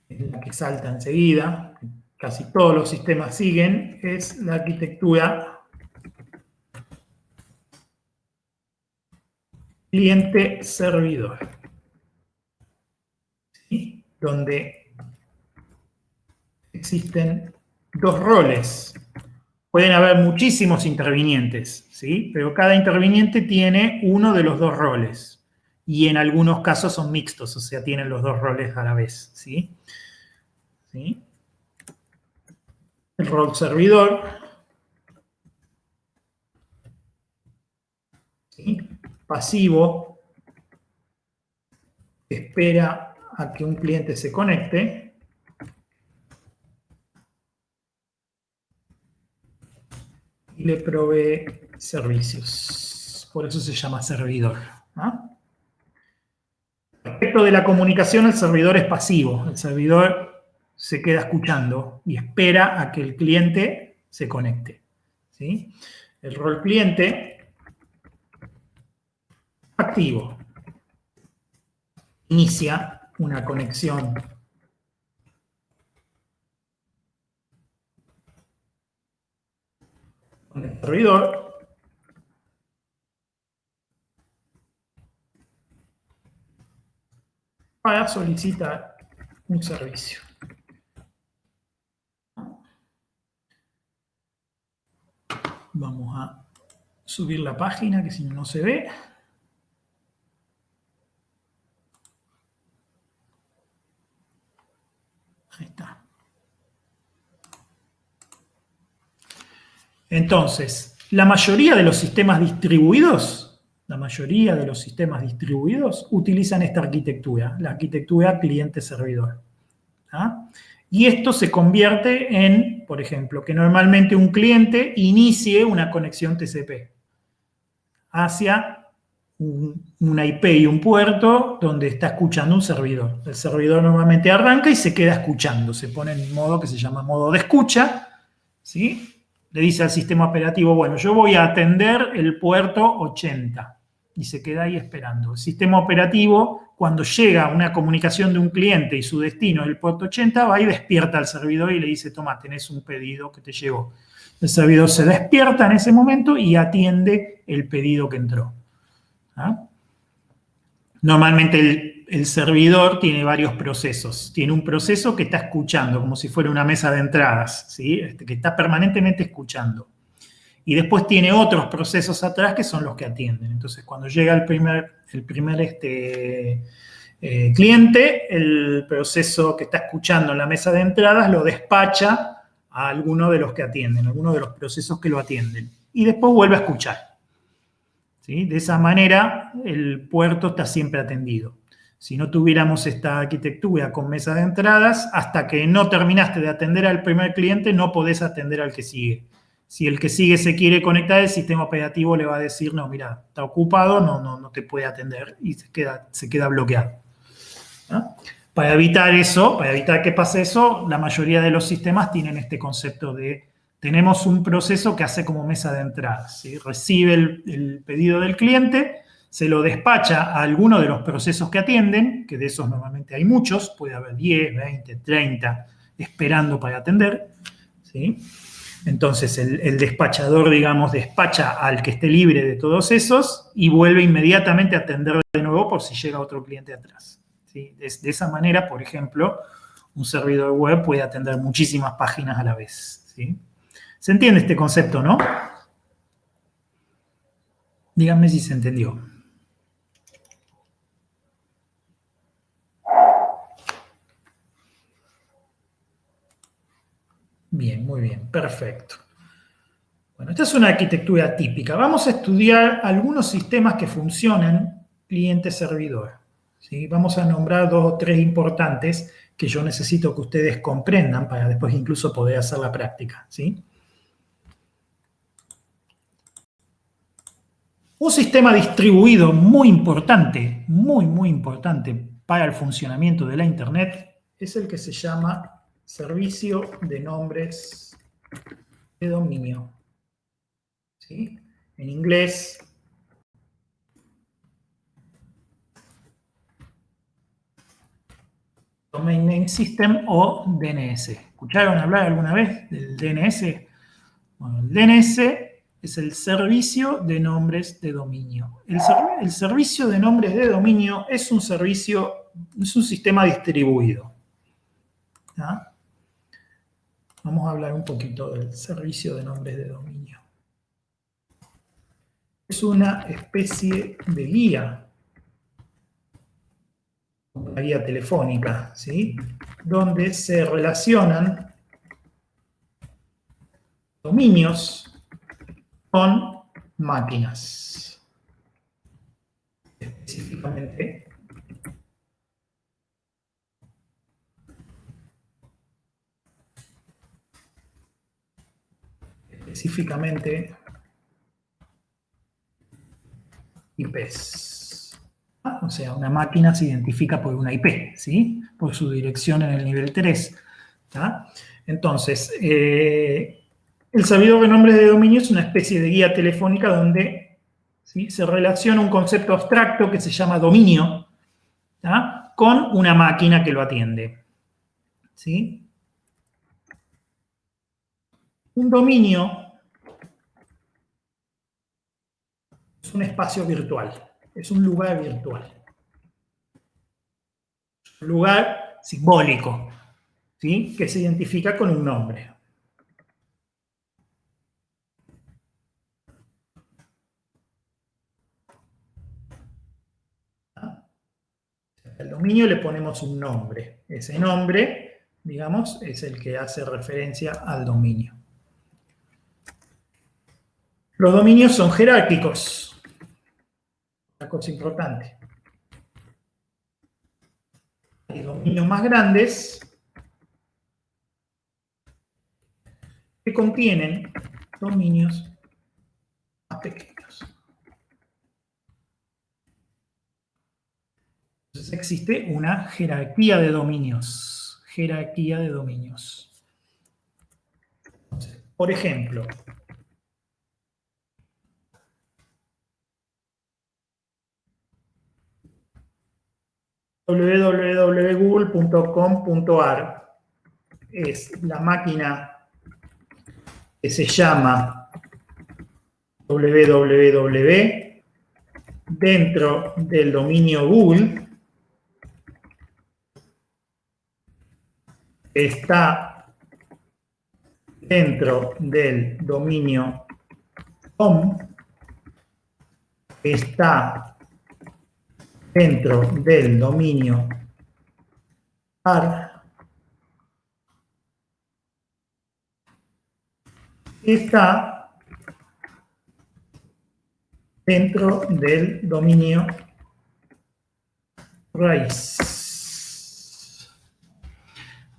es la que salta enseguida, casi todos los sistemas siguen, es la arquitectura cliente-servidor, ¿sí?, donde existen dos roles. Pueden haber muchísimos intervinientes, ¿sí?, pero cada interviniente tiene uno de los dos roles. Y en algunos casos son mixtos, o sea, tienen los dos roles a la vez, ¿sí? ¿Sí? El rol servidor, ¿sí?, pasivo, espera a que un cliente se conecte. Y le provee servicios. Por eso se llama servidor, ¿no? Respecto de la comunicación, el servidor es pasivo. El servidor se queda escuchando y espera a que el cliente se conecte, ¿sí? El rol cliente, activo. Inicia una conexión con el servidor para solicitar un servicio. Vamos a subir la página, que si no, no se ve. Ahí está. Entonces, la mayoría de los sistemas distribuidos utilizan esta arquitectura, la arquitectura cliente-servidor. ¿Ah? Y esto se convierte en, por ejemplo, que normalmente un cliente inicie una conexión TCP hacia una IP y un puerto donde está escuchando un servidor. El servidor normalmente arranca y se queda escuchando, se pone en un modo que se llama modo de escucha, ¿sí? Le dice al sistema operativo, bueno, yo voy a atender el puerto 80 y se queda ahí esperando. El sistema operativo, cuando llega una comunicación de un cliente y su destino es el puerto 80, va y despierta al servidor y le dice, toma, tenés un pedido que te llegó. El servidor se despierta en ese momento y atiende el pedido que entró. ¿Ah? Normalmente el servidor tiene varios procesos. Tiene un proceso que está escuchando, como si fuera una mesa de entradas, ¿sí? Que está permanentemente escuchando. y después tiene otros procesos atrás que son los que atienden. Entonces, cuando llega el primer cliente, el proceso que está escuchando en la mesa de entradas lo despacha a alguno de los que atienden, a alguno de los procesos que lo atienden, y después vuelve a escuchar. ¿Sí? De esa manera, el puerto está siempre atendido. Si no tuviéramos esta arquitectura con mesa de entradas, hasta que no terminaste de atender al primer cliente, no podés atender al que sigue. Si el que sigue se quiere conectar, el sistema operativo le va a decir, no, mira, está ocupado, no te puede atender, y se queda bloqueado. ¿No? Para evitar eso, para evitar que pase eso, la mayoría de los sistemas tienen este concepto de tenemos un proceso que hace como mesa de entradas, ¿sí? Recibe el pedido del cliente, se lo despacha a alguno de los procesos que atienden, que de esos normalmente hay muchos, puede haber 10, 20, 30 esperando para atender, ¿sí? Entonces el despachador, digamos, despacha al que esté libre de todos esos y vuelve inmediatamente a atender de nuevo por si llega otro cliente atrás. ¿Sí? De esa manera, por ejemplo, un servidor web puede atender muchísimas páginas a la vez. ¿Sí? ¿Se entiende este concepto, no? Díganme si se entendió. Bien, muy bien, perfecto. Bueno, esta es una arquitectura típica. Vamos a estudiar algunos sistemas que funcionan cliente-servidor. ¿Sí? Vamos a nombrar 2 o 3 importantes que yo necesito que ustedes comprendan para después incluso poder hacer la práctica. ¿Sí? Un sistema distribuido muy importante, muy importante para el funcionamiento de la Internet es el que se llama servicio de nombres de dominio. ¿Sí? En inglés, Domain Name System o DNS. ¿Escucharon hablar alguna vez del DNS? Bueno, el DNS es el servicio de nombres de dominio. El servicio de nombres de dominio es un sistema distribuido. ¿Ah? Vamos a hablar un poquito del servicio de nombres de dominio. Es una especie de guía, una guía telefónica, ¿sí? Donde se relacionan dominios con máquinas. Específicamente IPs. O sea, una máquina se identifica por una IP, ¿sí? Por su dirección en el nivel 3. ¿Tá? Entonces, el servidor de nombres de dominio es una especie de guía telefónica donde, ¿sí?, se relaciona un concepto abstracto que se llama dominio, ¿tá?, con una máquina que lo atiende. ¿Sí? Un dominio es un espacio virtual, es un lugar virtual. Un lugar simbólico, ¿sí?, que se identifica con un nombre. Al dominio le ponemos un nombre. Ese nombre, digamos, es el que hace referencia al dominio. Los dominios son jerárquicos. Una cosa importante. Hay dominios más grandes que contienen dominios más pequeños. Entonces existe una jerarquía de dominios. Jerarquía de dominios. Entonces, por ejemplo, www.google.com.ar es la máquina que se llama www. Dentro del dominio Google está dentro del dominio com está dentro del dominio AR, está dentro del dominio raíz.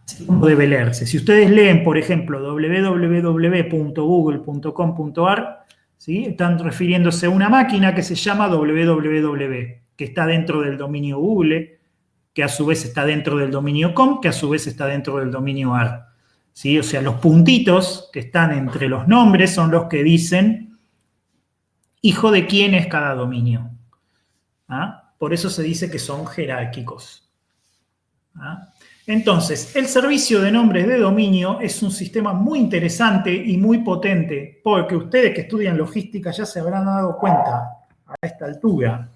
Así como debe leerse. Si ustedes leen, por ejemplo, www.google.com.ar, ¿sí? Están refiriéndose a una máquina que se llama www, que está dentro del dominio Google, que a su vez está dentro del dominio com, que a su vez está dentro del dominio AR. ¿Sí? O sea, los puntitos que están entre los nombres son los que dicen hijo de quién es cada dominio. ¿Ah? Por eso se dice que son jerárquicos. ¿Ah? Entonces, el servicio de nombres de dominio es un sistema muy interesante y muy potente, porque ustedes que estudian logística ya se habrán dado cuenta a esta altura,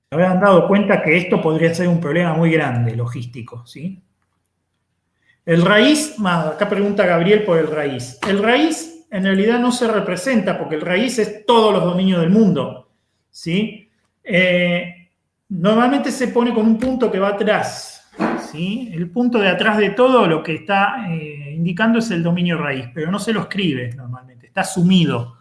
se habrán dado cuenta que esto podría ser un problema muy grande logístico, ¿sí? El raíz, acá pregunta Gabriel por el raíz. El raíz en realidad no se representa porque el raíz es todos los dominios del mundo, ¿sí? Normalmente se pone con un punto que va atrás, ¿sí? El punto de atrás de todo lo que está indicando es el dominio raíz, pero no se lo escribe normalmente, está asumido,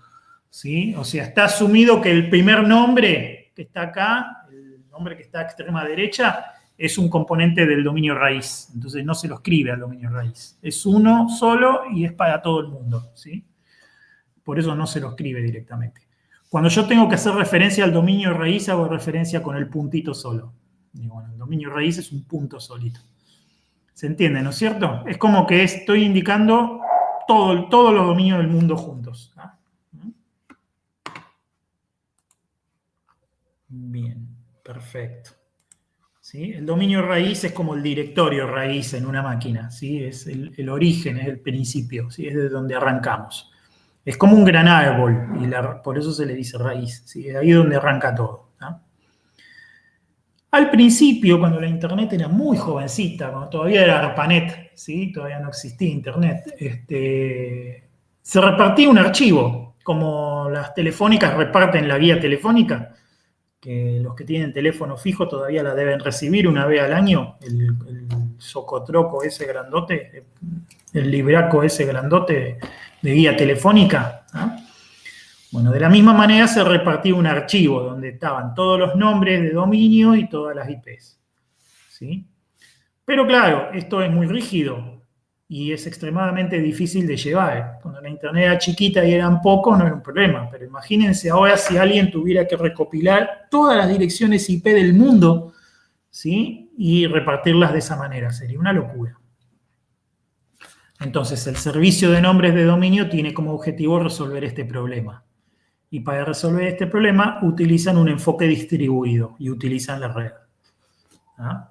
¿sí? O sea, está asumido que el primer nombre que está acá, el nombre que está a extrema derecha, es un componente del dominio raíz, entonces no se lo escribe al dominio raíz. Es uno solo y es para todo el mundo, ¿sí? Por eso no se lo escribe directamente. Cuando yo tengo que hacer referencia al dominio raíz, hago referencia con el puntito solo. Y bueno, el dominio raíz es un punto solito. ¿Se entiende, no es cierto? Es como que estoy indicando todos los dominios del mundo juntos. ¿Ah? Bien, perfecto. ¿Sí? El dominio raíz es como el directorio raíz en una máquina, ¿sí? Es el origen, es el principio, ¿sí? Es de donde arrancamos. Es como un gran árbol, y por eso se le dice raíz, ¿sí? Es ahí donde arranca todo, ¿no? Al principio, cuando la internet era muy jovencita, cuando todavía era ARPANET, ¿sí? Todavía no existía internet, se repartía un archivo, como las telefónicas reparten la guía telefónica, que los que tienen teléfono fijo todavía la deben recibir una vez al año, el socotroco ese grandote, el libraco ese grandote de guía telefónica, ¿no? Bueno, de la misma manera se repartía un archivo donde estaban todos los nombres de dominio y todas las IPs, ¿sí? Pero claro, esto es muy rígido y es extremadamente difícil de llevar. Cuando la internet era chiquita y eran pocos, no era un problema. Pero imagínense ahora si alguien tuviera que recopilar todas las direcciones IP del mundo, ¿sí? Y repartirlas de esa manera. Sería una locura. Entonces, el servicio de nombres de dominio tiene como objetivo resolver este problema. Y para resolver este problema, utilizan un enfoque distribuido y utilizan la red. ¿Ah?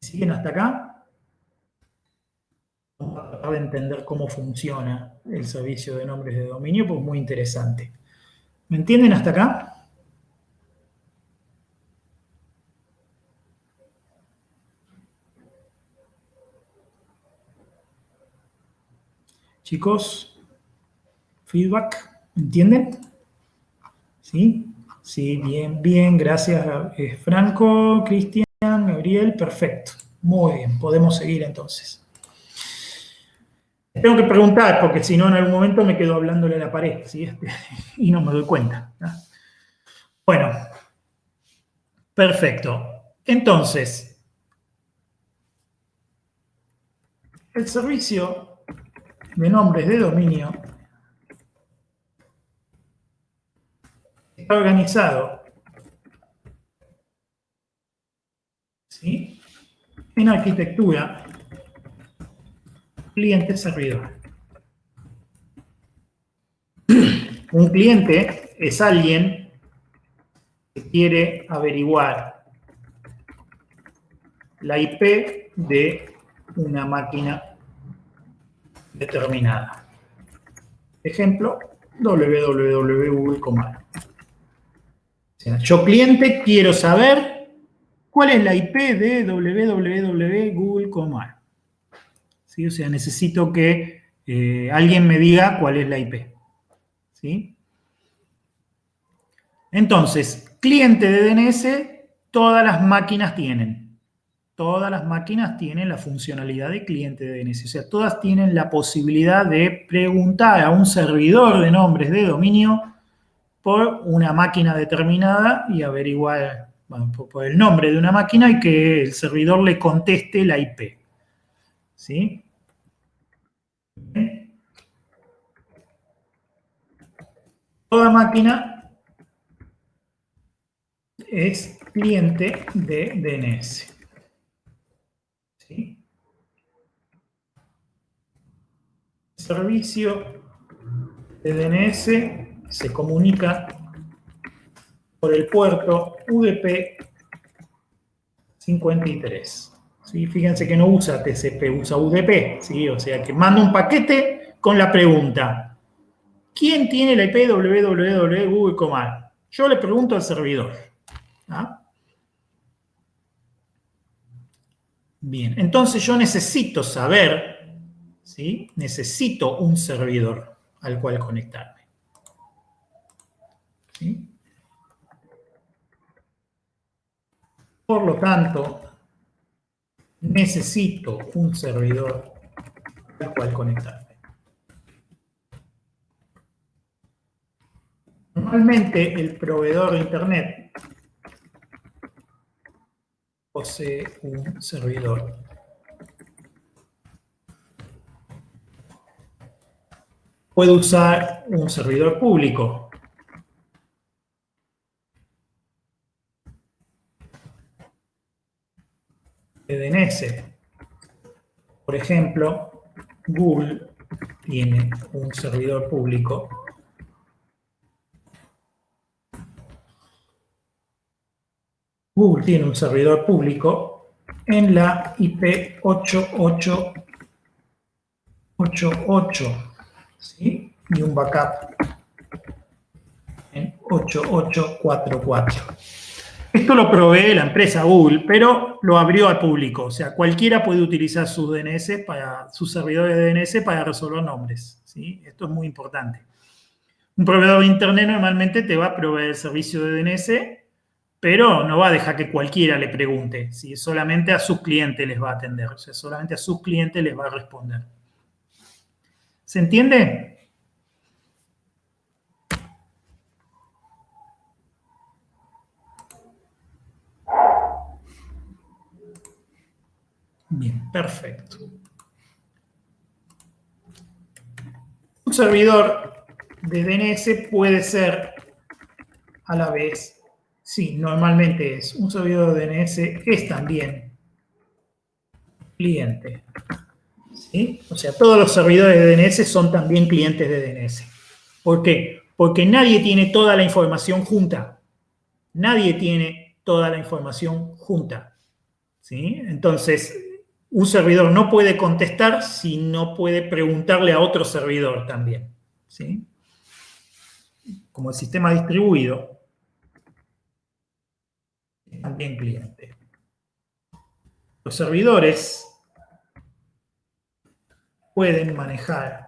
¿Siguen hasta acá? Vamos a tratar de entender cómo funciona el servicio de nombres de dominio, pues es muy interesante. ¿Me entienden hasta acá? Chicos, feedback, ¿me entienden? ¿Sí? Sí, bien, bien, gracias Franco, Cristian, Gabriel, perfecto. Muy bien, podemos seguir entonces. Tengo que preguntar, porque si no en algún momento me quedo hablándole a la pared, ¿sí? Y no me doy cuenta, ¿no? Bueno, perfecto. Entonces, el servicio de nombres de dominio está organizado, ¿sí?, en arquitectura cliente-servidor. Un cliente es alguien que quiere averiguar la IP de una máquina determinada. Ejemplo, www.google.com. O sea, yo cliente quiero saber cuál es la IP de www.google.com. ¿Sí? O sea, necesito que alguien me diga cuál es la IP. ¿sí? Entonces, cliente de DNS, todas las máquinas tienen. Todas las máquinas tienen la funcionalidad de cliente de DNS. O sea, todas tienen la posibilidad de preguntar a un servidor de nombres de dominio por una máquina determinada y averiguar, bueno, por el nombre de una máquina y que el servidor le conteste la IP. ¿Sí? Toda máquina es cliente de DNS. ¿Sí? El servicio de DNS se comunica por el puerto UDP 53. ¿Sí? Fíjense que no usa TCP, usa UDP. ¿Sí? O sea que manda un paquete con la pregunta: ¿quién tiene la IP www.google.com? Yo le pregunto al servidor. ¿Ah? Bien, entonces yo necesito saber, ¿sí? Necesito un servidor al cual conectarme. ¿Sí? Por lo tanto, necesito un servidor al cual conectarme. Normalmente el proveedor de Internet posee un servidor. Puede usar un servidor público. De DNS. Por ejemplo, Google tiene un servidor público. Google tiene un servidor público en la IP 8888, ¿sí? Y un backup en 8844. Esto lo provee la empresa Google, pero lo abrió al público. O sea, cualquiera puede utilizar sus DNS sus servidores de DNS para resolver nombres, ¿sí? Esto es muy importante. Un proveedor de Internet normalmente te va a proveer el servicio de DNS, pero no va a dejar que cualquiera le pregunte, ¿sí? Solamente a sus clientes les va a atender, o sea, solamente a sus clientes les va a responder. ¿Se entiende? Bien, perfecto. Un servidor de DNS puede ser a la vez, sí, normalmente es, un servidor de DNS es también cliente. ¿Sí? O sea, todos los servidores de DNS son también clientes de DNS. ¿Por qué? Porque nadie tiene toda la información junta. Nadie tiene toda la información junta. ¿Sí? Entonces, un servidor no puede contestar si no puede preguntarle a otro servidor también. ¿Sí? Como el sistema distribuido, es también cliente. Los servidores pueden manejar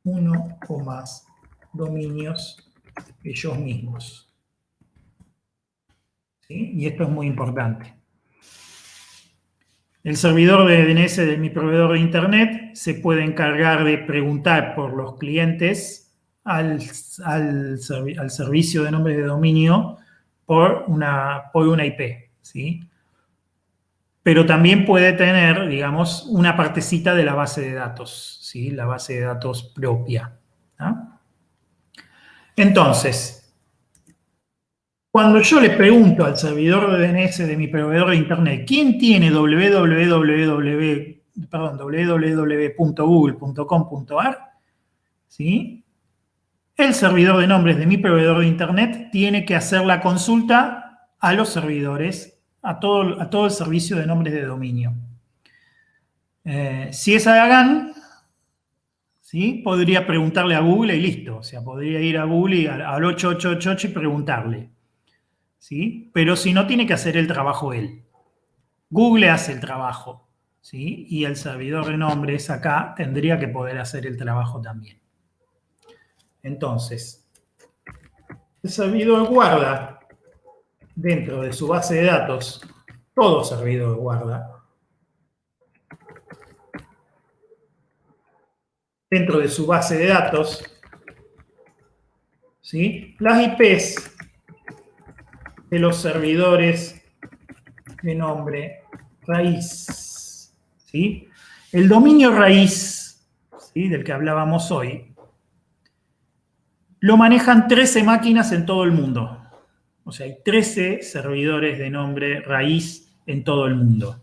uno o más dominios ellos mismos. ¿Sí? Y esto es muy importante. El servidor de DNS de mi proveedor de Internet se puede encargar de preguntar por los clientes al servicio de nombres de dominio por una IP, ¿sí? Pero también puede tener, digamos, una partecita de la base de datos, ¿sí? La base de datos propia. ¿No? Entonces, cuando yo le pregunto al servidor de DNS de mi proveedor de Internet, ¿quién tiene www.google.com.ar? ¿Sí? El servidor de nombres de mi proveedor de Internet tiene que hacer la consulta a los servidores, a todo el servicio de nombres de dominio. Si es AGAN, ¿sí? Podría preguntarle a Google y listo. O sea, podría ir a Google y al 8888 y preguntarle. ¿Sí? Pero si no, tiene que hacer el trabajo él. Google hace el trabajo, ¿sí? Y el servidor de nombres acá tendría que poder hacer el trabajo también. Entonces, el servidor guarda dentro de su base de datos, todo servidor guarda dentro de su base de datos, ¿sí?, las IPs de los servidores de nombre raíz, ¿sí? El dominio raíz, ¿sí?, del que hablábamos hoy, lo manejan 13 máquinas en todo el mundo. O sea, hay 13 servidores de nombre raíz en todo el mundo.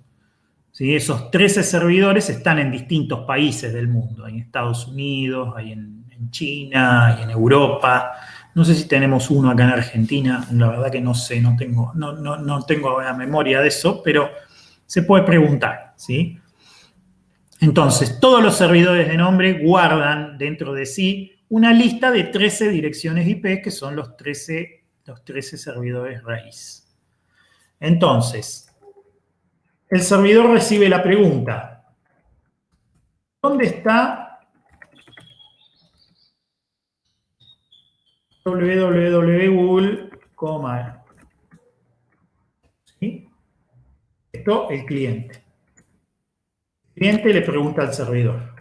¿Sí? Esos 13 servidores están en distintos países del mundo. Hay en Estados Unidos, hay en China, hay en Europa. No sé si tenemos uno acá en Argentina. La verdad que no sé, no tengo la memoria de eso, pero se puede preguntar, ¿sí? Entonces, todos los servidores de nombre guardan dentro de sí una lista de 13 direcciones IP, que son los 13 servidores raíz. Entonces, el servidor recibe la pregunta: ¿dónde está www.google, ¿sí? Esto el cliente. El cliente le pregunta al servidor.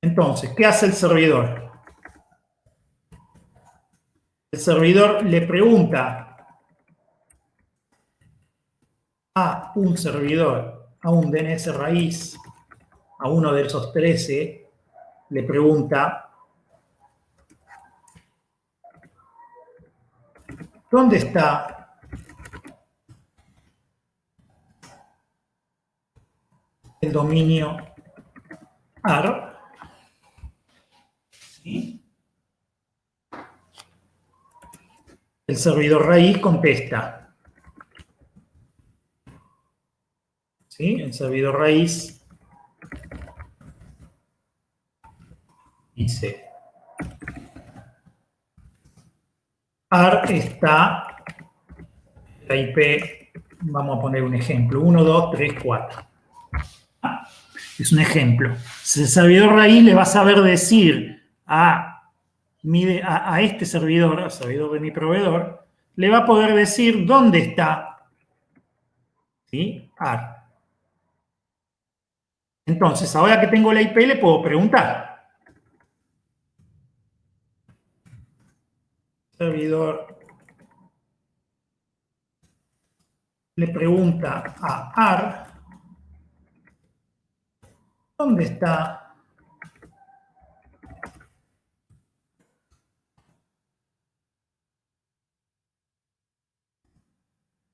Entonces, ¿qué hace el servidor? El servidor le pregunta a un servidor, a un DNS raíz, a uno de esos 13, le pregunta: ¿dónde está el dominio AR? ¿Sí? El servidor raíz contesta. ¿Sí? El servidor raíz dice: AR está la IP, vamos a poner un ejemplo, 1, 2, 3, 4. Es un ejemplo. Si el servidor raíz le va a saber decir a este servidor, al servidor de mi proveedor, le va a poder decir dónde está, ¿sí?, AR. Entonces, ahora que tengo la IP, le puedo preguntar. El servidor le pregunta a AR: ¿dónde está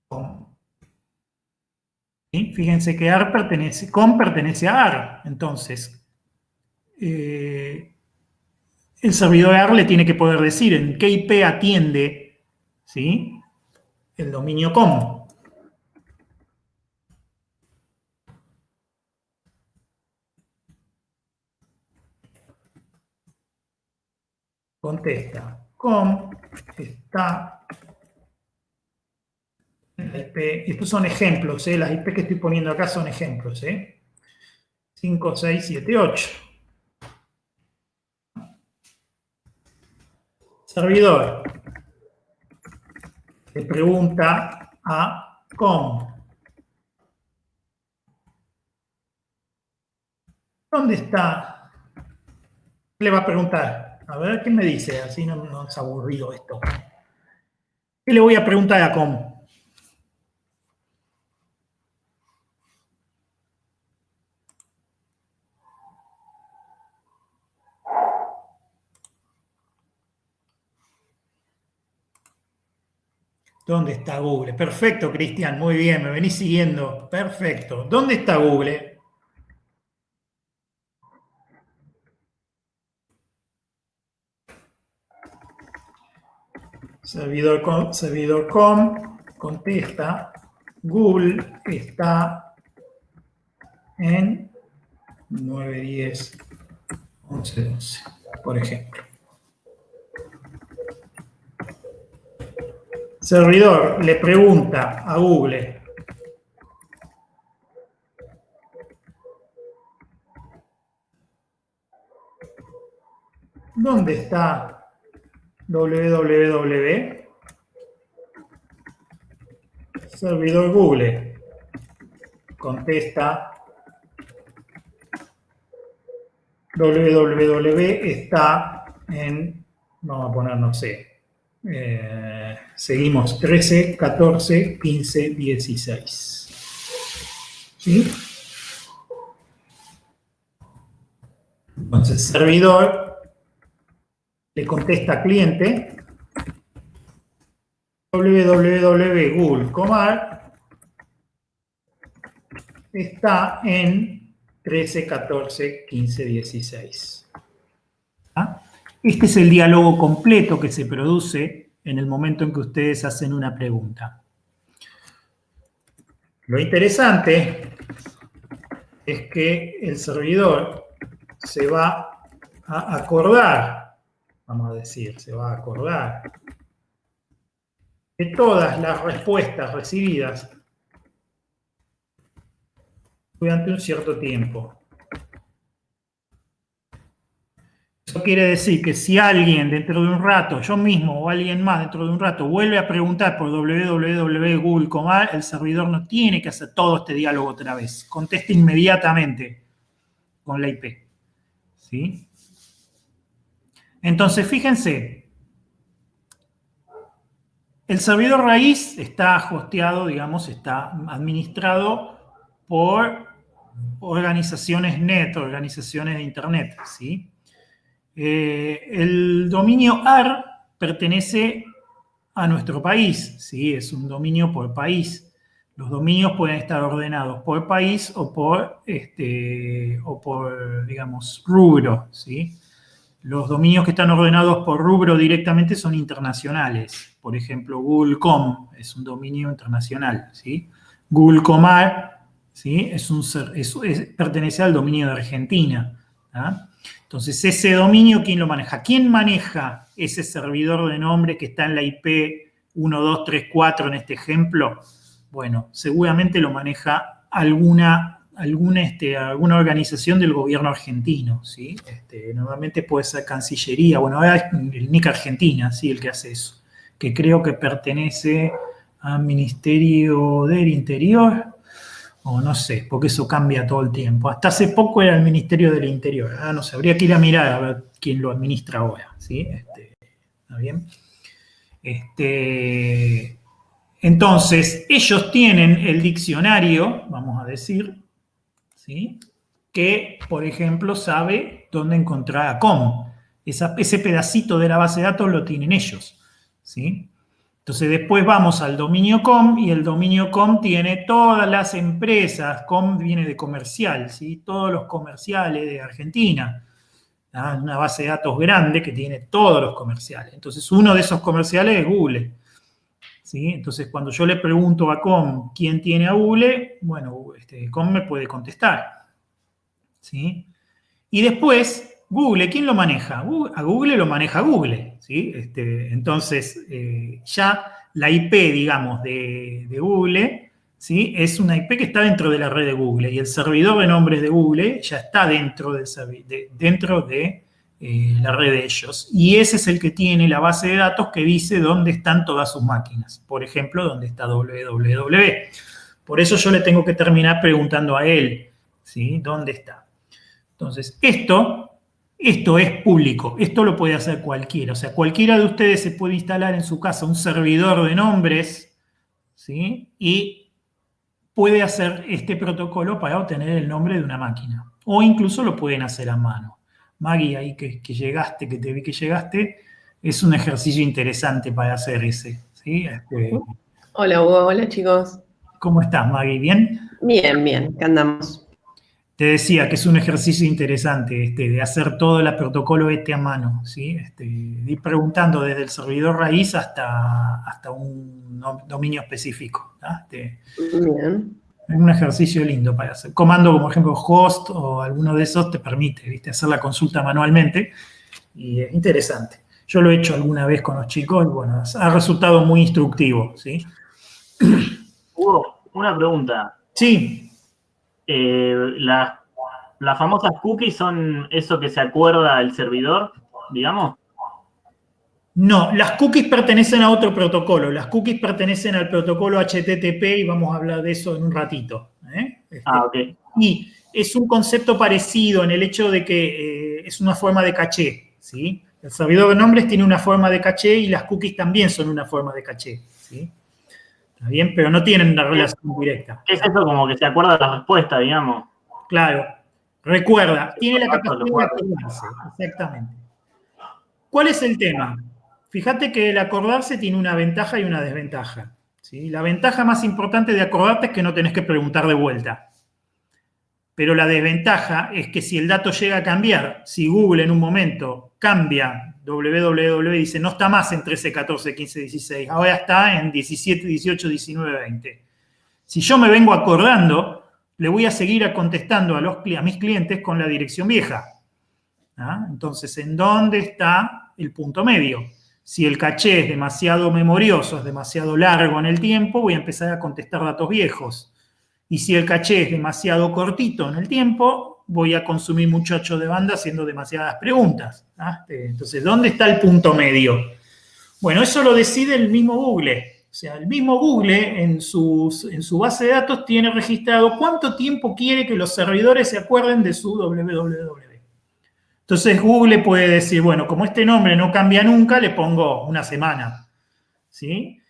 COM? ¿Sí? Fíjense que COM pertenece a AR. Entonces, el servidor AR le tiene que poder decir en qué IP atiende, ¿sí?, el dominio COM. Contesta: COM está en la IP. Estos son ejemplos, las IP que estoy poniendo acá son ejemplos, 5, 6, 7, 8. Servidor le pregunta a COM: ¿dónde está? Le va a preguntar, a ver qué me dice, así no es aburrido esto. ¿Qué le voy a preguntar a COM? ¿Dónde está Google? Perfecto, Cristian, muy bien, me venís siguiendo. Perfecto. ¿Dónde está Google? Servidor COM contesta: Google está en 9, 10, 11, 12, por ejemplo. Servidor le pregunta a Google: ¿dónde está www? Servidor Google. Contesta, www está en, vamos a poner, no sé, seguimos 13, 14, 15, 16. ¿Sí? Entonces, servidor le contesta a cliente www.google.com está en 13, 14, 15, 16. ¿Ah? Este es el diálogo completo que se produce en el momento en que ustedes hacen una pregunta. Lo interesante es que el servidor se va a acordar, vamos a decir, se va a acordar de todas las respuestas recibidas durante un cierto tiempo. Eso quiere decir que si alguien dentro de un rato, yo mismo o alguien más dentro de un rato, vuelve a preguntar por www.google.com, el servidor no tiene que hacer todo este diálogo otra vez. Contesta inmediatamente con la IP. ¿Sí? Entonces, fíjense, el servidor raíz está hosteado, digamos, está administrado por organizaciones net, organizaciones de Internet, ¿sí? El dominio AR pertenece a nuestro país, ¿sí? Es un dominio por país. Los dominios pueden estar ordenados por país o por digamos, rubro, ¿sí? Los dominios que están ordenados por rubro directamente son internacionales. Por ejemplo, Google.com es un dominio internacional, ¿sí? Google.com, ¿sí? Pertenece al dominio de Argentina, ¿ah? Entonces, ese dominio, ¿quién lo maneja? ¿Quién maneja ese servidor de nombre que está en la IP 1234 en este ejemplo? Bueno, seguramente lo maneja alguna organización del gobierno argentino, ¿sí? Normalmente puede ser Cancillería, bueno, ahora es el NIC Argentina, ¿sí? El que hace eso, que creo que pertenece al Ministerio del Interior, o no sé, porque eso cambia todo el tiempo. Hasta hace poco era el Ministerio del Interior, no sé, habría que ir a mirar a ver quién lo administra ahora, ¿sí? ¿Está bien? Entonces, ellos tienen el diccionario, vamos a decir, ¿sí? Que, por ejemplo, sabe dónde encontrar a com. Ese pedacito de la base de datos lo tienen ellos, ¿sí? Entonces, después vamos al dominio com y el dominio com tiene todas las empresas. Com viene de comercial, ¿sí? Todos los comerciales de Argentina. Una base de datos grande que tiene todos los comerciales. Entonces, uno de esos comerciales es Google, ¿sí? Entonces, cuando yo le pregunto a com quién tiene a Google, bueno, com me puede contestar, ¿sí? Y después, Google, ¿quién lo maneja? A Google lo maneja Google, ¿sí? Entonces, ya la IP, digamos, de Google, ¿sí? Es una IP que está dentro de la red de Google y el servidor de nombres de Google ya está dentro de la red de ellos. Y ese es el que tiene la base de datos que dice dónde están todas sus máquinas. Por ejemplo, dónde está www. Por eso yo le tengo que terminar preguntando a él, ¿sí? ¿Dónde está? Entonces, esto es público. Esto lo puede hacer cualquiera. O sea, cualquiera de ustedes se puede instalar en su casa un servidor de nombres, ¿sí? Y puede hacer este protocolo para obtener el nombre de una máquina. O incluso lo pueden hacer a mano. Maggie, ahí que llegaste, que te vi que llegaste, es un ejercicio interesante para hacer ese, ¿sí? Hola, Hugo. Hola, chicos. ¿Cómo estás, Maggie? ¿Bien? Bien, bien. ¿Qué andamos? Te decía que es un ejercicio interesante de hacer todo el protocolo a mano, ¿sí? Ir preguntando desde el servidor raíz hasta un dominio específico, ¿no? Bien. Es un ejercicio lindo para hacer. Comando como ejemplo host o alguno de esos te permite, ¿viste? Hacer la consulta manualmente y es interesante. Yo lo he hecho alguna vez con los chicos y bueno, ha resultado muy instructivo, ¿sí? Hugo, una pregunta. Sí. Las famosas cookies son eso que se acuerda el servidor. digamos. No, las cookies pertenecen a otro protocolo. Las cookies pertenecen al protocolo HTTP y vamos a hablar de eso en un ratito. Ok. Y es un concepto parecido en el hecho de que es una forma de caché, ¿sí? El servidor de nombres tiene una forma de caché y las cookies también son una forma de caché, ¿sí? ¿Está bien? Pero no tienen una relación directa. ¿Qué es eso? Como que se acuerda de la respuesta, digamos. Claro. Recuerda, tiene la Los capacidad de guarda. acordarse. Exactamente. ¿Cuál es el tema? Fíjate que el acordarse tiene una ventaja y una desventaja, ¿sí? La ventaja más importante de acordarte es que no tenés que preguntar de vuelta. Pero la desventaja es que si el dato llega a cambiar, si Google en un momento cambia, www dice no está más en 13, 14, 15, 16, ahora está en 17, 18, 19, 20. Si yo me vengo acordando, le voy a seguir contestando a mis clientes con la dirección vieja. ¿Ah? Entonces, ¿en dónde está el punto medio? Si el caché es demasiado memorioso, es demasiado largo en el tiempo, voy a empezar a contestar datos viejos. Y si el caché es demasiado cortito en el tiempo, voy a consumir mucho ancho de banda haciendo demasiadas preguntas. ¿Ah? Entonces, ¿dónde está el punto medio? Bueno, eso lo decide el mismo Google. O sea, el mismo Google en su base de datos tiene registrado cuánto tiempo quiere que los servidores se acuerden de su www. Entonces Google puede decir, bueno, como este nombre no cambia nunca, le pongo una semana, ¿sí?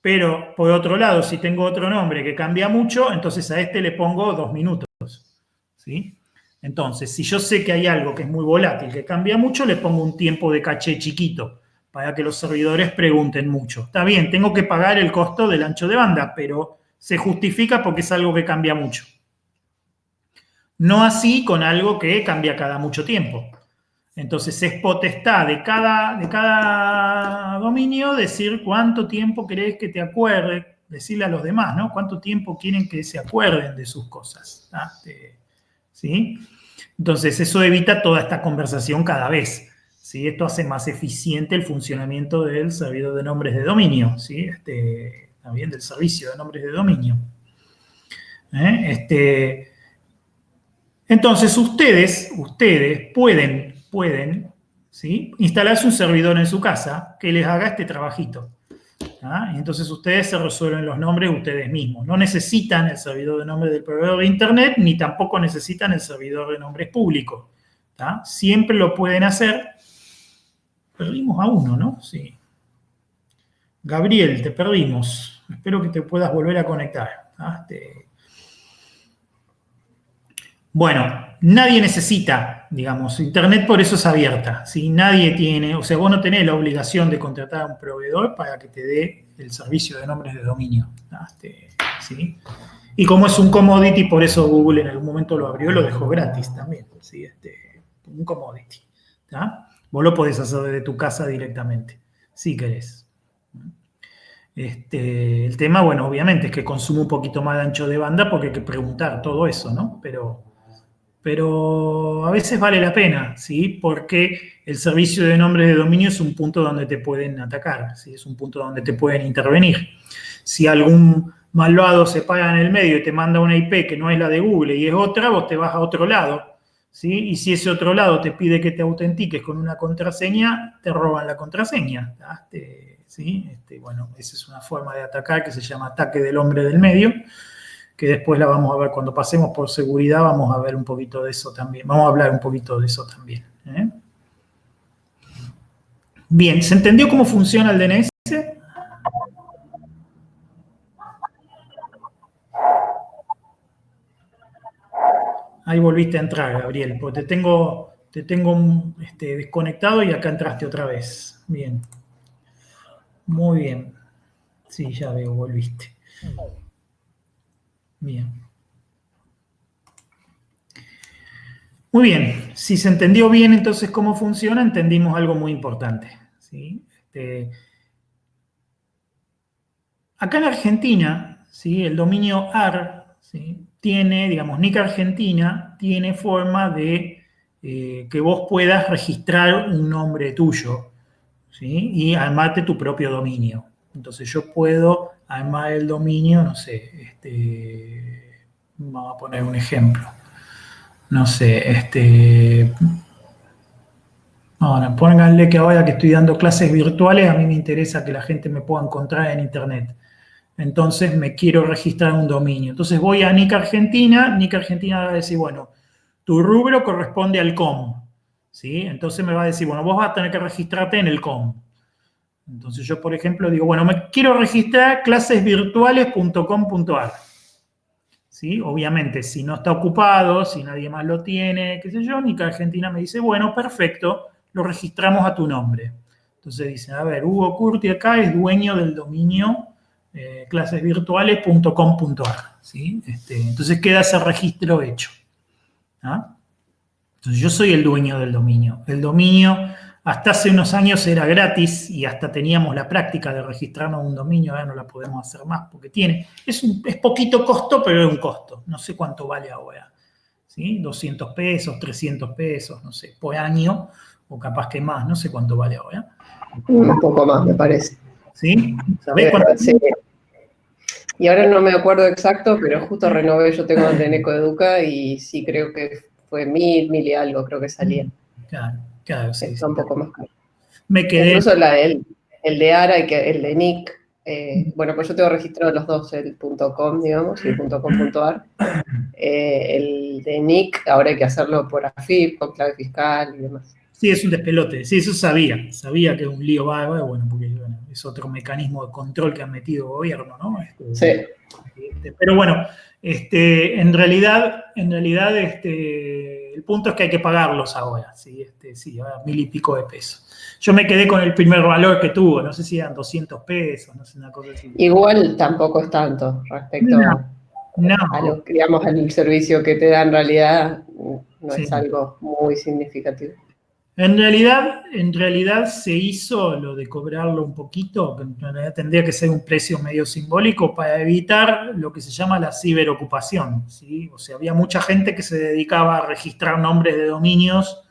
Pero, por otro lado, si tengo otro nombre que cambia mucho, entonces a este le pongo 2 minutos, ¿sí? Entonces, si yo sé que hay algo que es muy volátil, que cambia mucho, le pongo un tiempo de caché chiquito para que los servidores pregunten mucho. Está bien, tengo que pagar el costo del ancho de banda, pero se justifica porque es algo que cambia mucho. No así con algo que cambia cada mucho tiempo. Entonces es potestad de cada dominio decir cuánto tiempo querés que te acuerde, decirle a los demás, ¿no? Cuánto tiempo quieren que se acuerden de sus cosas. ¿Sí? Entonces eso evita toda esta conversación cada vez. ¿Sí? Esto hace más eficiente el funcionamiento del servidor de nombres de dominio, ¿sí? También del servicio de nombres de dominio. Entonces ustedes pueden, ¿sí? Instalarse un servidor en su casa que les haga este trabajito. ¿Ah? Y entonces ustedes se resuelven los nombres ustedes mismos. No necesitan el servidor de nombres del proveedor de Internet, ni tampoco necesitan el servidor de nombres público. ¿Tá? Siempre lo pueden hacer. Perdimos a uno, ¿no? Sí. Gabriel, te perdimos. Espero que te puedas volver a conectar. ¿Ah? Bueno, nadie necesita, digamos, Internet por eso es abierta. ¿Sí? Nadie tiene, o sea, vos no tenés la obligación de contratar a un proveedor para que te dé el servicio de nombres de dominio. ¿Sí? Y como es un commodity, por eso Google en algún momento lo abrió, lo dejó gratis también. ¿Sí? Un commodity. ¿Tá? Vos lo podés hacer desde tu casa directamente, si querés. El tema, bueno, obviamente es que consume un poquito más de ancho de banda porque hay que preguntar todo eso, ¿no? Pero a veces vale la pena, ¿sí? Porque el servicio de nombres de dominio es un punto donde te pueden atacar, ¿sí? Es un punto donde te pueden intervenir. Si algún malvado se para en el medio y te manda una IP que no es la de Google y es otra, vos te vas a otro lado, ¿sí? Y si ese otro lado te pide que te autentiques con una contraseña, te roban la contraseña, ¿sí? Bueno, esa es una forma de atacar que se llama ataque del hombre del medio, que después la vamos a ver cuando pasemos por seguridad, vamos a ver un poquito de eso también. Vamos a hablar un poquito de eso también. Bien, ¿se entendió cómo funciona el DNS? Ahí volviste a entrar, Gabriel, porque te tengo desconectado y acá entraste otra vez. Bien. Muy bien. Sí, ya veo, volviste. Bien. Muy bien, si se entendió bien entonces cómo funciona, entendimos algo muy importante. ¿Sí? Acá en Argentina, ¿sí? El dominio AR, ¿sí? Tiene, digamos, NIC Argentina tiene forma de que vos puedas registrar un nombre tuyo, ¿sí? Y armarte tu propio dominio. Entonces yo puedo armar el dominio, no sé, vamos a poner un ejemplo. No sé, Ahora, pónganle que ahora que estoy dando clases virtuales, a mí me interesa que la gente me pueda encontrar en internet. Entonces me quiero registrar un dominio. Entonces voy a Nick Argentina va a decir, bueno, tu rubro corresponde al com, ¿sí? Entonces me va a decir, bueno, vos vas a tener que registrarte en el com. Entonces yo, por ejemplo, digo, bueno, me quiero registrar clasesvirtuales.com.ar. ¿Sí? Obviamente, si no está ocupado, si nadie más lo tiene, qué sé yo, Nick Argentina me dice, bueno, perfecto, lo registramos a tu nombre. Entonces dicen, a ver, Hugo Curti acá es dueño del dominio clasesvirtuales.com.ar, ¿sí? Entonces queda ese registro hecho. ¿Ah? Entonces yo soy el dueño del dominio. El dominio hasta hace unos años era gratis y hasta teníamos la práctica de registrarnos un dominio, ahora no la podemos hacer más porque es poquito costo, pero es un costo. No sé cuánto vale ahora. ¿Sí? 200 pesos, 300 pesos, no sé, por año, o capaz que más, no sé cuánto vale ahora. Un poco más, me parece. ¿Sí? ¿Sabés cuánto? Sí. Y ahora no me acuerdo exacto, pero justo renové, yo tengo el de Necoeduca y sí creo que fue 1000 y algo, creo que salía. Claro, sí. Está un poco más caro. Me quedé. Incluso el de Ara y el de Nick, bueno, pues yo tengo registrado los dos, el .com, digamos, y el .com.ar. El de Nick, ahora hay que hacerlo por AFIP, con clave fiscal y demás. Sí, es un despelote. Sí, eso sabía que es un lío bárbaro, bueno, porque es otro mecanismo de control que ha metido el gobierno, ¿no? Sí. Pero bueno, en realidad, el punto es que hay que pagarlos ahora, ¿sí? Ahora 1000 y pico de pesos. Yo me quedé con el primer valor que tuvo, no sé si eran 200 pesos, no sé, una cosa así. Igual tampoco es tanto respecto a lo, digamos, al servicio que te da en realidad, no es algo muy significativo. En realidad se hizo lo de cobrarlo un poquito, que en realidad tendría que ser un precio medio simbólico para evitar lo que se llama la ciberocupación, ¿sí? O sea, había mucha gente que se dedicaba a registrar nombres de dominios,